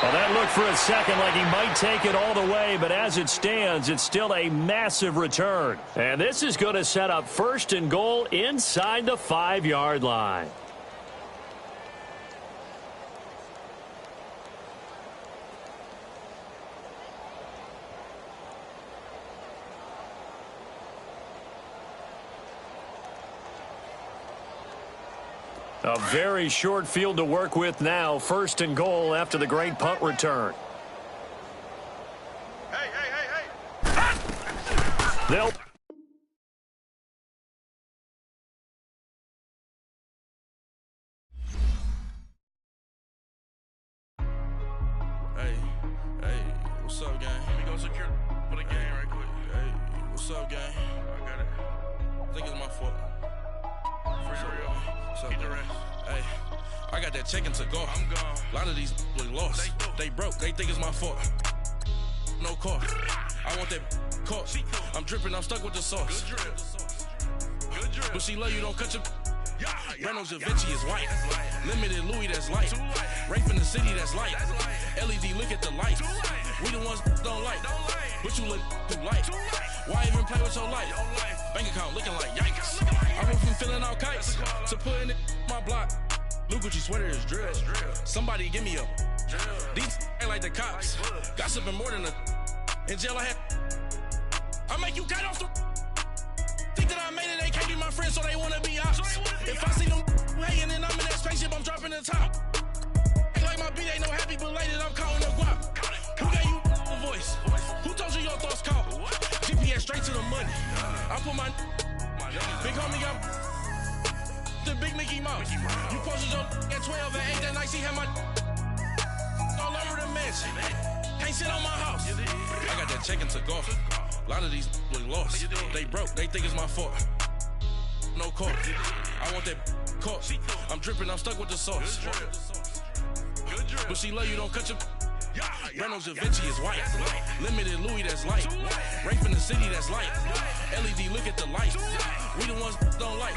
[SPEAKER 3] Well, that looked for a second like he might take it all the way, but as it stands, it's still a massive return. And this is going to set up 1st and goal inside the 5-yard line. A very short field to work with now. 1st and goal after the great punt return. They'll...
[SPEAKER 7] Hey, what's up, gang? Let me go secure for the game right quick. Hey, what's up, gang? I got it. I think it's my fault. For real. Get the rest. Hey, I got that chicken to go. I'm gone. A lot of these look lost. They broke. They think it's my fault. No car. I want that caught. I'm dripping. I'm stuck with the sauce. Good drip. But she love you. Don't cut your. Reynolds Da Vinci is white. Limited Louis, that's light. Rape in the city, that's light. LED, look at the lights. We the ones don't like. But you look too light. Why even play with your life? Bank account looking like yikes. I went from filling out kites to putting it in my block. Blue Gucci sweater is drill. Somebody give me a. These ain't like the cops. Gossiping more than a. In jail I had. I make you cut off the. Think that I made it, they can't be my friends, so they wanna be ops. If I see them hating and I'm in that spaceship, I'm dropping the top. Ain't like my beat ain't no happy belated, I'm calling the guap. Who gave you a voice? Who told you your thoughts count? GPS straight to the money. I put my big homie got the big Mickey Mouse. You posted your at 12 and 8 that night, she had my all over the mansion. Can't sit on my house. I got that check into golf. A lot of these look lost. They broke, they think it's my fault. No court. I want that court. I'm dripping, I'm stuck with the sauce. But she love you, don't cut your. Reynolds Da Vinci is white. Limited Louis, that's light. Rape in the city, that's light. LED, look at the lights. We the ones don't like.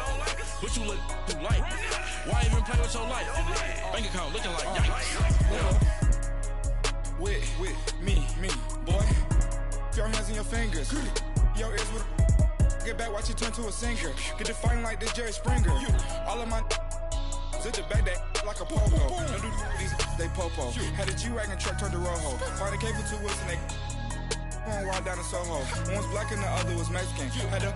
[SPEAKER 7] But you look too light. Why even play with your life? Bank account looking like yikes.
[SPEAKER 8] With me, boy. Your hands and your fingers. Your ears with get back, watch you turn to a singer. Get to fighting like this Jerry Springer. All of my zip the back that like a pogo. Don't do these, they popo. Had a G-Wagon truck turned to Rojo. Find a cable 2 wheels and they going wild down in Soho. One was black and the other was Mexican. Had a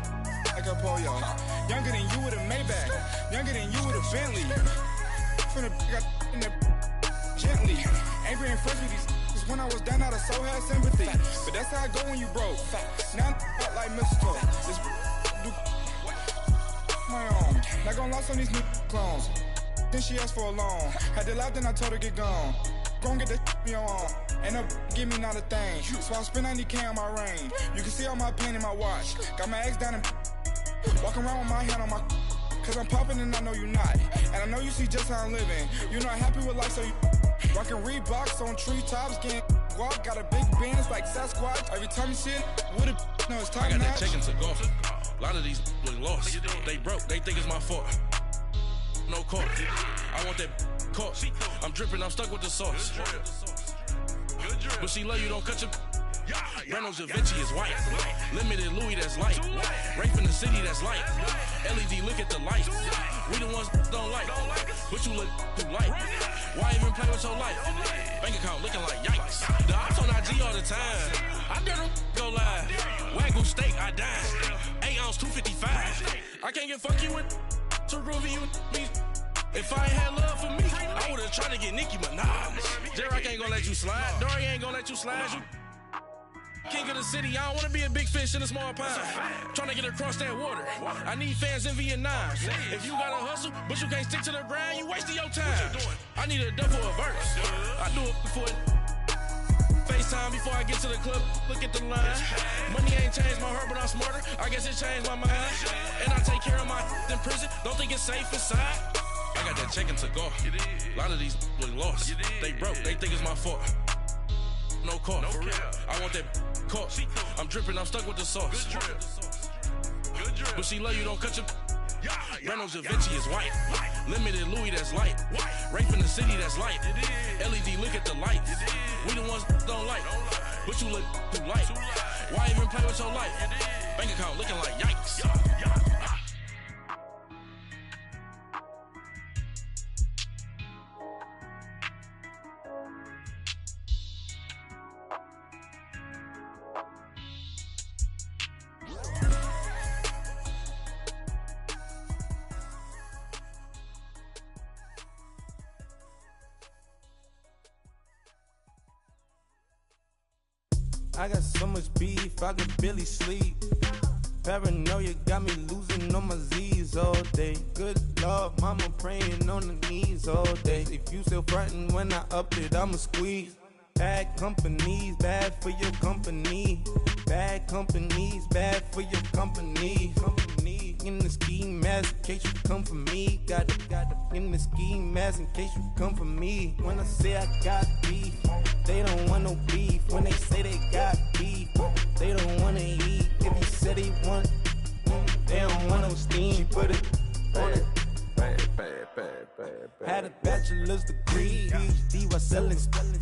[SPEAKER 8] like a pollo. Younger than you with a Maybach. Younger than you with a Bentley. From the got in the gently. Angry and fresh with these. When I was down, I so had sympathy. But that's how I go when you broke. Now I'm like mistletoe. This do my own. Not gonna lost on these new clones. Then she asked for a loan. Had to laugh, then I told her get gone. Gon' get that me on. Ain't no give me not a thing. So I spend 90K on my range. You can see all my pain in my watch. Got my ex down and walking around with my hand on my. Cause I'm popping and I know you not. And I know you see just how I'm living. You're not happy with life, so you. Rockin' Reeboks on treetops, getting guap, got a big Benz like Sasquatch. Every time you see it, with it, no, it's time
[SPEAKER 7] I got
[SPEAKER 8] notch.
[SPEAKER 7] that check into golf. A lot of these look lost. They broke, they think it's my fault. No court. I want that court. I'm dripping, I'm stuck with the sauce. But she love you, don't cut your. Reynolds Da Vinci is white. Limited Louis, that's light. Rape in the city, that's light. LED, look at the lights. We the ones don't like. But you look too light. Why even play with your life? Bank account looking like yikes. The ops on IG all the time. I dare them go live. Wagyu steak, I dine. 8 ounce, 255. I can't get fuck you with too groovy you me. If I ain't had love for me, I would've tried to get Nicki Minaj. Derek ain't gonna let you slide. Dory ain't gonna let you slide. You king of the city, I don't wanna be a big fish in a small pond. Trying to get across that water. I need fans in Vietnam. If you gotta hustle, but you can't stick to the grind, you wasting your time. I need a double a verse. I do it for FaceTime before I get to the club. Look at the line. Money ain't changed my heart, but I'm smarter. I guess it changed my mind. And I take care of my in prison. Don't think it's safe inside. I got that check into golf. A lot of these look lost. They broke, they think it's my fault. No court. I want that court. I'm dripping, I'm stuck with the sauce. But she love you, don't cut your. Reynolds Da Vinci is white. Limited Louis, that's light. Rape in the city, that's light. LED, look at the lights. We the ones don't like. But you look too light. Why even play with your life? Bank account looking like yikes.
[SPEAKER 9] I got so much beef, I could barely sleep. Paranoia got me losing on my Z's all day. Good Lord, mama praying on the knees all day. If you still frontin' when I up it, I'ma squeeze. Bad companies, bad for your company. Bad companies, bad for your company. In the ski mask in case you come for me. Got in the ski mask in case you come for me. When I say I got beef, they don't want no beef. When they say they got beef, they don't wanna eat. If you said they want, they don't want no steam. She put it on it. bachelor's degree. PhD while selling.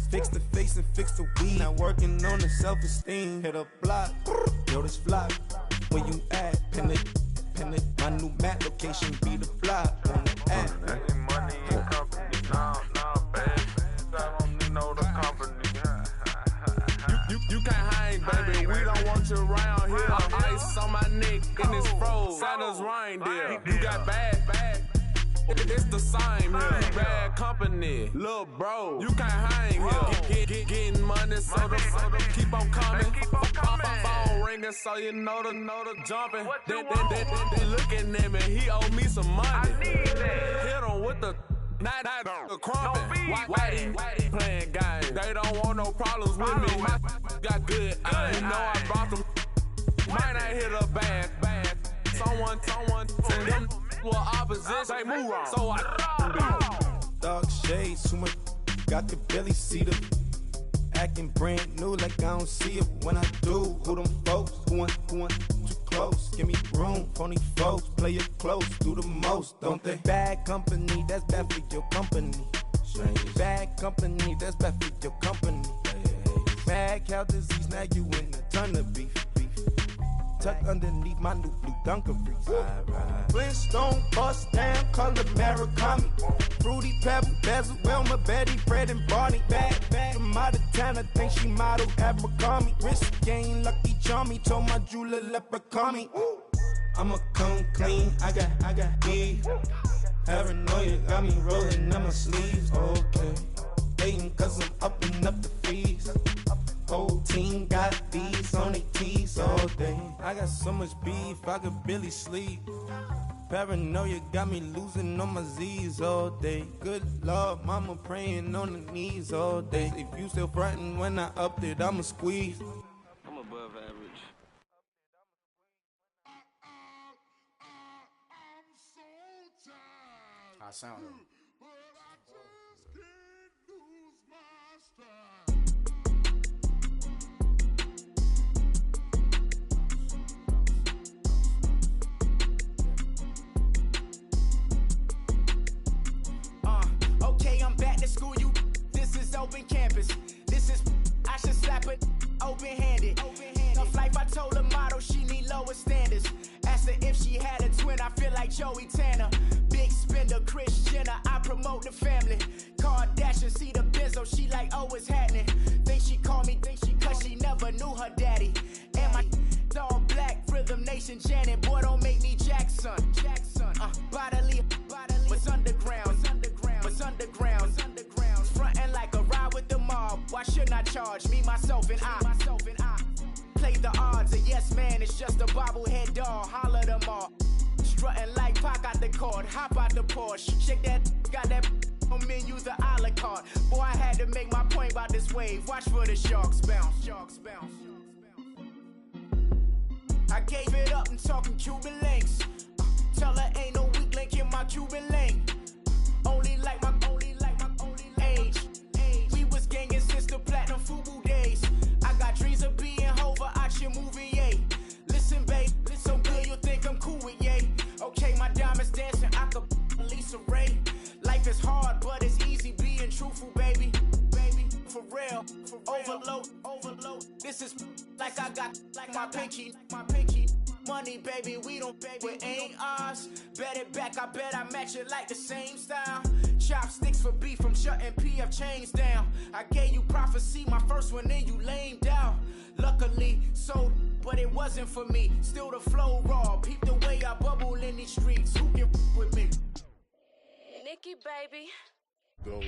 [SPEAKER 9] Fix the face and fix the weed. Now working on the self-esteem. Hit a block, yo, this flock. Where you at? Pin it. My new map location be the block on the app.
[SPEAKER 10] Money and company, nah, baby. I don't need no company. You can't hang, baby. We don't want you around here. Ice on my neck in this froze. Santa's reindeer. You got bad. It's the same here. Bad company, little bro. You can't hang here. Getting money, so the keep on coming. Phone ringing, so you know the jumping. They looking at me. He owe me some money. I need that. Hit him with the. Not the crumpin'. Why they playing games? They don't want no problems with me. My got good. I know I brought them. Might not hit a bad. Someone send them to opposition. They move on. So I
[SPEAKER 9] dark shades, too much. Got the belly see them. Acting brand new like I don't see it when I do. Who them folks? Who want too close? Give me room, phony folks. Play it close, do the most, don't they? Bad company, that's bad for your company. Bad company, that's bad for your company. Mad cow disease, now you in a ton of beef. Tucked underneath my new blue Dunkaroos. Flintstone bust down, color Murakami. Fruity Pebble, Basil, Wilma, Betty, Fred, and Barney. Bad from out of town, I think she modeled Abercrombie. Wrist game, lucky charmy, told my jeweler leprechaun. I'ma come clean, I got beef. Paranoia got me rolling in my sleeves, okay. Hating cause I'm upping up the fees. Whole team got these on their tees all day. I got so much beef, I could barely sleep. Paranoia got me losing on my Z's all day. Good Lord, mama praying on the knees all day. If you still frontin' when I upped it, I'ma squeeze.
[SPEAKER 10] I'm above average.
[SPEAKER 11] I sound it.
[SPEAKER 1] Okay, I'm back to school, you. This is open campus. This is, I should slap it open-handed. Tough life, I told her motto, she need lower standards. Asked her if she had a twin, I feel like Joey Tanner. Big spender, Kris Jenner, I promote the family. Kardashian, see the Benzo, she like, oh, it's happening. Think she called me, cause she never knew her daddy. And my all black, Rhythm Nation, Janet, boy, don't make me Jackson. Bodily, what's underground? What's underground? Frontin' like a ride with the mob. Why shouldn't I charge me, myself, and I? Play the odds, a yes man, it's just a bobblehead doll. Holler them all. Strutting like Pac out the court, hop out the Porsche. Shake that, got that on menu, the a la carte. Boy, I had to make my point about this wave. Watch for the sharks bounce. I gave it up and talking Cuban links. Tell her ain't no weak link in my Cuban link. Only like my age. We was gangin' since the platinum FUBU days. I got dreams of being Hova out your movie, yay. Listen, babe, so good you think I'm cool with yay. Okay, my diamonds dancing, I could Lisa Ray. Life is hard, but it's easy being truthful, baby. For real, overload. This is like I got like my pinky. Money, baby, we don't pay, it ain't ours. Bet it back, I bet I match it like the same style. Chopsticks for beef from shutting PF chains down. I gave you prophecy, my first one, then you lamed out. Luckily, sold, but it wasn't for me. Still the flow raw, peep the way I bubble in these streets. Who can with me?
[SPEAKER 2] Nikki, baby.
[SPEAKER 12] Go.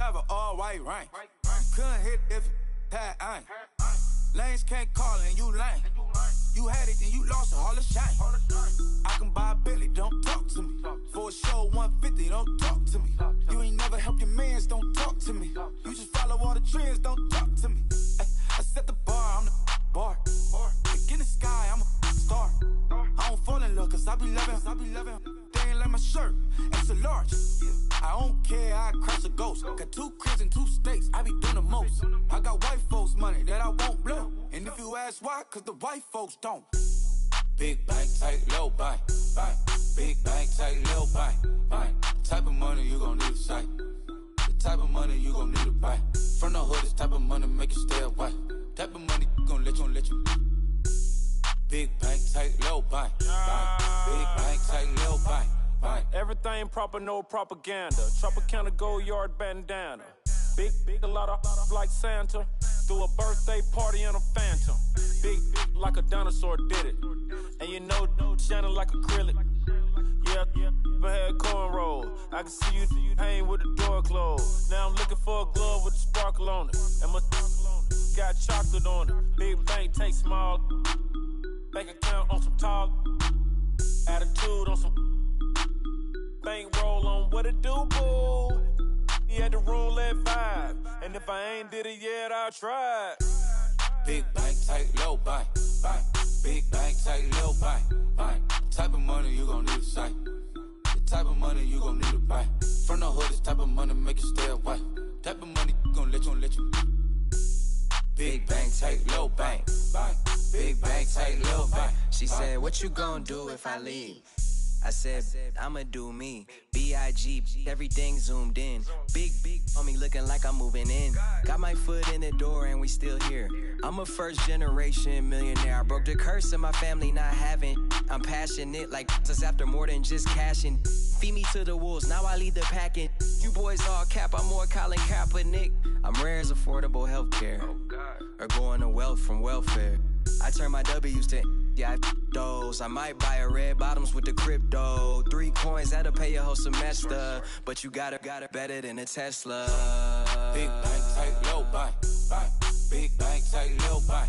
[SPEAKER 8] Have an all-white rank. Couldn't hit if it had ain't. Lanes can't call and you lame. You had it, then you lost it, all the shame. I can buy a Billy, don't talk to me. For a show 150, don't talk to me. You ain't never helped your mans, don't talk to me. You just follow all the trends, don't talk to me. I set the bar, I'm the bar. I be loving. They ain't like my shirt, extra large. I don't care, I crash a ghost. Got 2 cribs in 2 states, I be doing the most. I got white folks money that I won't blow. And if you ask why, cause the white folks don't. Big bank, tight, low buy. Big bank, tight, low buy. Type of money you gon' need to sight. The type of money you gon' need to buy. From the hood, this type of money make you stay away. Type of money gon' let you. Big bank, tight, low buy. Big bank, tight, low buy.
[SPEAKER 11] Everything proper, no propaganda. Tropicana gold yard bandana. Big, a lot of like Santa. Threw a birthday party in a phantom. Big like a dinosaur did it. And you know, shining like acrylic. Yeah, but had cornrow. I can see you hang with the door closed. Now I'm looking for a glove with a sparkle on it. And my got chocolate on it. Big bank, take small. Bank account on some talk. Attitude on some. Bank roll on what it do, boo. He had the roulette vibe. And if I ain't did it yet, I'll try.
[SPEAKER 8] Big bank, tight, low buy. Big bank, tight, low buy. Type of money you gon' need to sight. The type of money you gon' need to buy. From the hood, this type of money make you stay away. Type of money gon' let you. Big bank, tight, low buy. Big bank, tight, low buy.
[SPEAKER 12] She said, what you gon' do if I leave? I said, I'ma do me. B.I.G. Everything zoomed in. Big on me looking like I'm moving in. Got my foot in the door and we still here. I'm a first generation millionaire. I broke the curse of my family not having. I'm passionate like us after more than just cashing. Feed me to the wolves, now I lead the packing. You boys all cap, I'm more Colin Kaepernick. I'm rare as affordable healthcare. Or going to wealth from welfare. I turn my W's to those. I might buy a red bottoms with the crypto. 3 coins, that'll pay your whole semester. But you got it better than a Tesla.
[SPEAKER 8] Big bank, tight, low buy. Big bank, tight, low buy.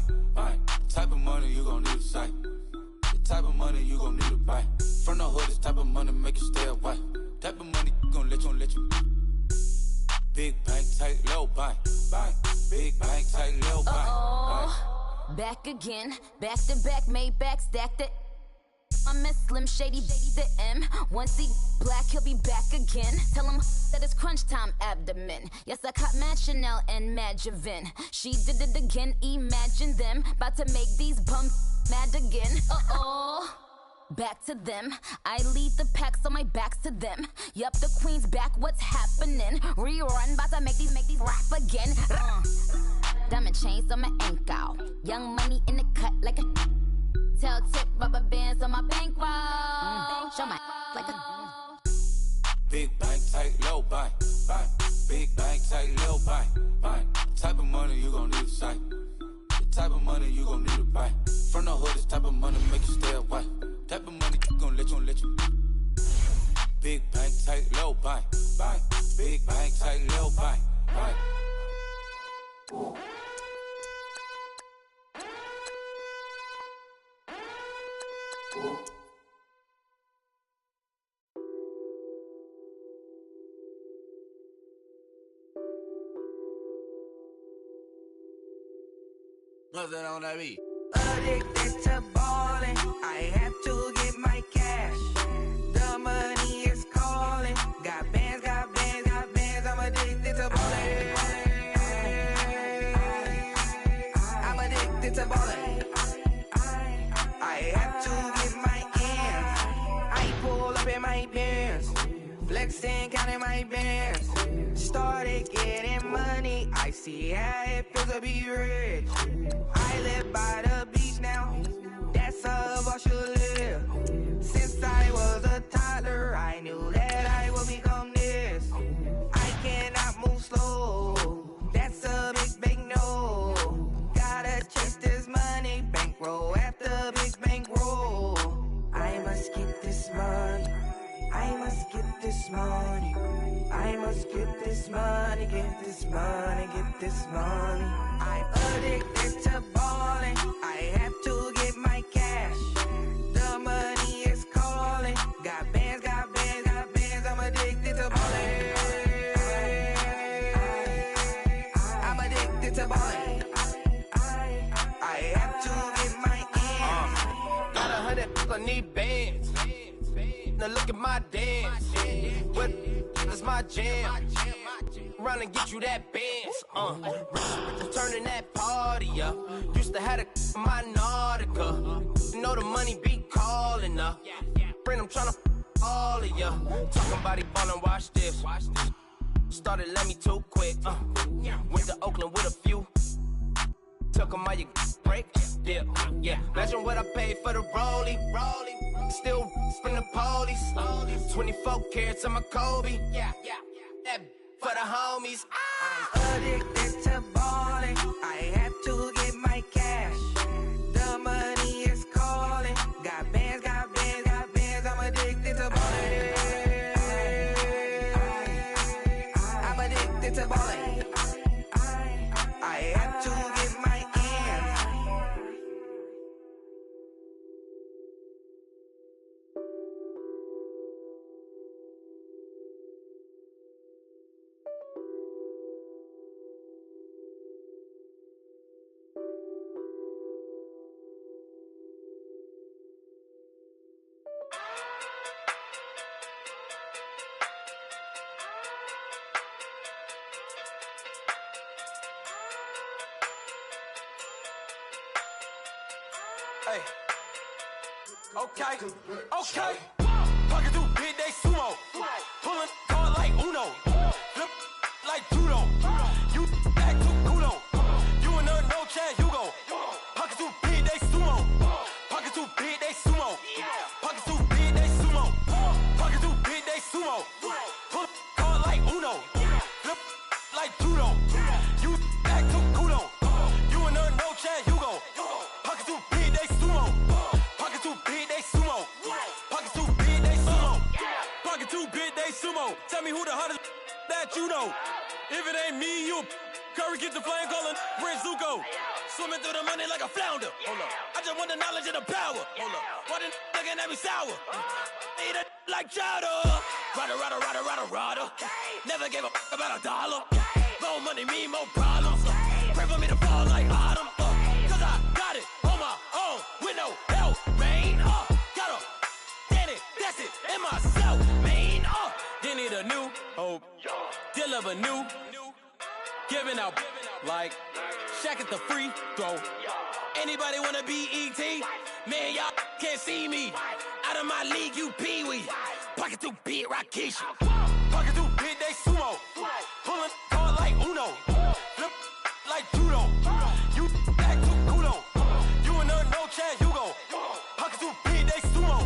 [SPEAKER 8] Type of money you gon' need to sight. The type of money you gon' need to buy. From the hood, this type of money make you stay away. Type of money gon' let you. Big bank, tight, low buy. Big bank, tight, low buy.
[SPEAKER 13] Back again, back to back, made back, stacked it. I'm a Slim Shady, the M. Once he black, he'll be back again. Tell him that it's crunch time abdomen. Yes, I caught Mad Chanel and Mad Javin. She did it again, imagine them. About to make these bums mad again. Back to them. I lead the pack, so my back's to them. Yup, the queen's back, what's happening? Rerun, about to make these rap again. Diamond chains on my ankle. Young money in the cut like a tail tip, rubber bands on my bankroll. Show my like a
[SPEAKER 8] big bank, tight, low buy. Big bank, tight, low buy. Type of money you gon' need to sight. The type of money you gon' need to buy. From the hood, this type of money make you stay away. Type of money gon' let you. Big bank, tight, low buy. Big bank, tight, low buy.
[SPEAKER 14] What's that on that beat?
[SPEAKER 15] Addicted to ballin', I have to get my cash. The money is calling. Got bands, I'm addicted to ballin'. I'm addicted to ballin'. I have to get my ends. I pull up in my bands, flexing, counting my bands. Started getting money, I see how it feels to be rich. I live by the beach now, that's how I should live. Since I was a toddler, I knew that I would become this. I cannot move slow, that's a big no. Gotta chase this money, bankroll after big bankroll. I must get this money, I must get this money. I must get this money, get this money, get this money. I'm addicted to ballin', I have to get my cash. The money is calling. Got bands, I'm addicted to ballin'. I'm addicted to ballin'. I have to get my ends. Got that I need bands. Now look at my dance. What is my jam? Run and get you that Benz. Turning that party up. Used to have a my Nautica. You know the money be calling up. Friend, I'm tryna all of ya. Talking about he ballin', watch this. Started let me too quick. Went to Oakland with a few. Took 'em all you break. Dip. Yeah. Imagine what I paid for the rollie. Still from the police. 24 carats on my Kobe. That for the homies.
[SPEAKER 16] I'm addicted to balling. I had to get my cash. The money is calling. Got bands, got bands, got bands. I'm addicted to balling. I'm addicted to balling. I had to get my ends.
[SPEAKER 11] Hey. Okay. Pocket through big, they sumo. Pulling card like Uno. Flip like judo. You back to Kudo. You and her no Chad Hugo. Pocket through big, they sumo. Pocket through big, they sumo. Pocket through big, they sumo. Pocket through big, they sumo. Pull card like Uno. Flip like judo. You back to Kudo. You and her no Chad Hugo. Pocket through big, they sumo. Pocket too big, they sumo. Pocket too big, they sumo. Pocket too big, they sumo. Tell me who the hottest that you know. If it ain't me, you Curry get the flame calling Prince Zuko. Swimming through the money like a flounder. Hold up. I just want the knowledge and the power. Hold up. Why the looking at me sour? Eat it like chowder. Rada. Never gave a about $1. More money mean more problems. Pray for me to fall like autumn. Cause I got it on my own with no help, man. Got a that's it, in myself, man. They need a new hope, deal of a new, giving out like Shaq at the free throw. Anybody wanna be E.T.? Man, y'all can't see me. Out of my league, you pee-wee. Pocket too big, Rakisha. Pocket too big, they sumo. Pulling card like Uno. Flip like judo. You back to Kudo. You and her no Chad Hugo. Pocket too big, they sumo.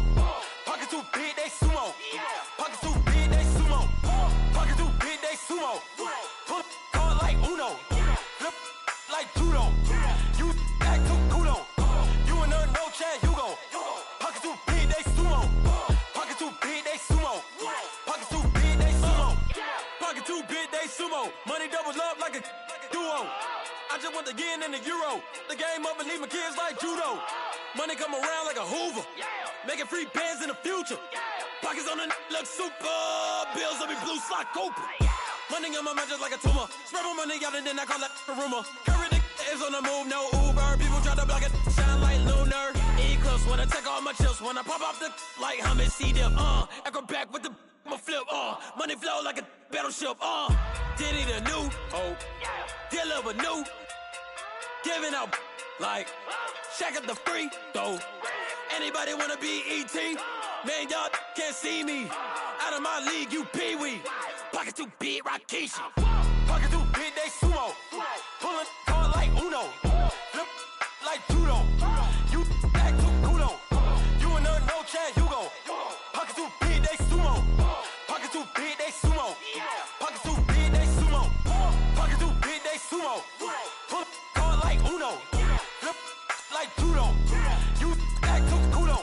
[SPEAKER 11] Pocket too big, they sumo. Pocket too big, they sumo. Pocket too big, they sumo. Pull card like Uno. Flip like judo. You back to Kudo. You and her no Chad Hugo. Pocket too big, they sumo. Pocket too big, they sumo. Pocket too big, they sumo. Pocket too big, they sumo. Money doubles up like a duo. I just want the yen and the euro. The game up and leave my kids like judo. Money come around like a Hoover. Making free bands in the future. Pockets on the look super. Bills on me blue slot Cooper. Money on my mind just like a tumor. Spread my money out and then I call that a rumor. Curry the is on the move, no Uber. People try to block it, shine like lunar. Eclipse when I take all my chips. When I pop off the like hummus C-dip. Acrobat with the flip. Money flow like a battleship. Diddy the new hope. Deal of a new. Giving out like Shaq at the free throw. Anybody wanna be E.T.? Man, y'all can't see me. Out of my league, you pee-wee. Pocket too big, Rakisha. Pocket too big, they sumo. Pulling card like Uno. Flip like judo. You back to Kudo. You and her no Chad Hugo. Pocket too big, they sumo. Pocket too big, they sumo. Pocket too big, they sumo. Pocket too big, they sumo. Pull card like Uno. Flip like judo. You back to Kudo.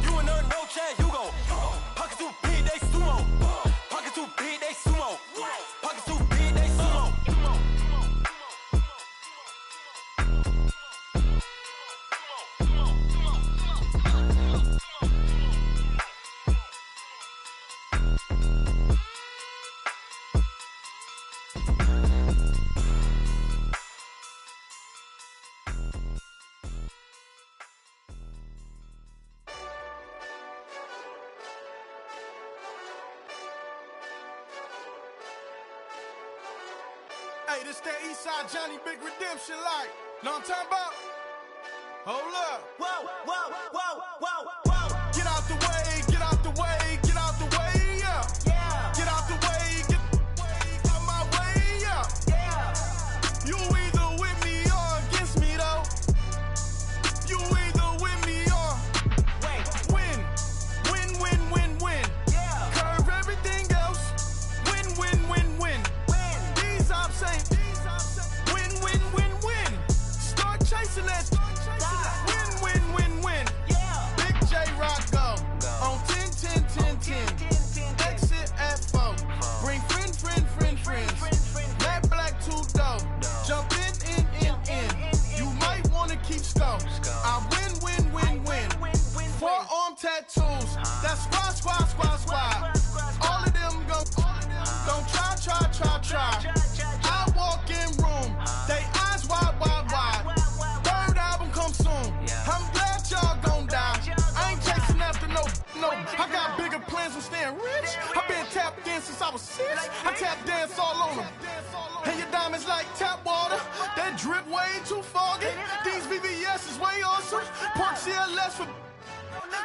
[SPEAKER 11] You and her no Chad Hugo. Pocket too big, they sumo. Pocket too big, they sumo. Pocket too big, they sumo.
[SPEAKER 17] Hey, this that Eastside Johnny Big Redemption like. Know what I'm talking about? Hold up.
[SPEAKER 1] Whoa, whoa, whoa, whoa, whoa.
[SPEAKER 17] Get out the way, get out the way, get out the way, yeah.
[SPEAKER 1] Yeah.
[SPEAKER 17] Get out the way, get out my way, yeah.
[SPEAKER 1] Yeah.
[SPEAKER 17] You either with me or against me, though. You either with me or win. Win, win, win, win.
[SPEAKER 1] Yeah.
[SPEAKER 17] Curve everything else. Win, win, win, win. These ops ain't. Win, win, win, win. Start chasing that. Win, win, win, win.
[SPEAKER 1] Yeah.
[SPEAKER 17] Big J Rock go. On 10, 10, 10, 10. Exit at 4. Bring friends. Matt Black 2 dough. Jump in. You might wanna keep score. I win. Forearm tattoos. That's squad. All of them don't try. I walk in room. They eyes wide. Third album come soon. I'm glad y'all gon' die. I ain't chasing after no. I got bigger plans than staying rich. I been tapped in since I was 6. I tap dance all on them. And your diamonds like tap water. That drip way too foggy. These VVS is way awesome. Park CLS for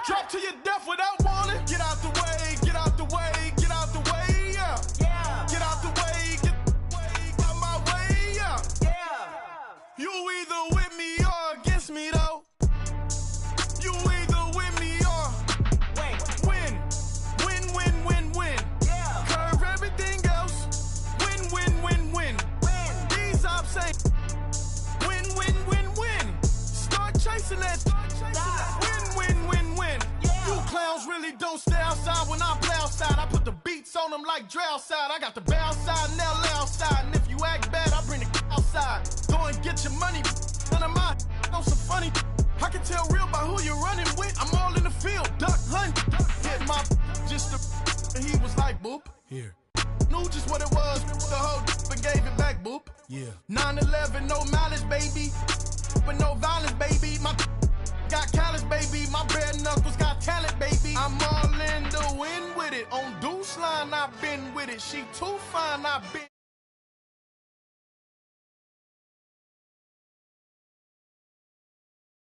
[SPEAKER 17] drop to your death without warning. Get out the way, get out the way, get out the way, yeah.
[SPEAKER 1] Yeah.
[SPEAKER 17] Get out the way, get out my way, yeah.
[SPEAKER 1] Yeah.
[SPEAKER 17] You either with me or against me, though. You either with me or win. Win.
[SPEAKER 1] Yeah.
[SPEAKER 17] Curve everything else. Win. These ops ain't. Win. Start chasing that. Win.
[SPEAKER 1] Yeah.
[SPEAKER 17] You clowns really don't stay outside when I play outside. I put the beats on them like drow side. I got the bow side and they'll lay outside. And if you act bad, I bring the outside. Go and get your money. None of my know some funny. I can tell real by who you're running with. I'm all in the field, duck hunt. Hit my just the. And he was like, boop.
[SPEAKER 7] Here.
[SPEAKER 17] Knew just what it was. The whole and gave it back, boop.
[SPEAKER 7] Yeah.
[SPEAKER 17] 9/11, no malice, baby. But no violence, baby. My got callous, baby. My bare knuckles got talent, baby. I'm all in the win with it. On Deuce line, I've been with it. She too fine, I've been.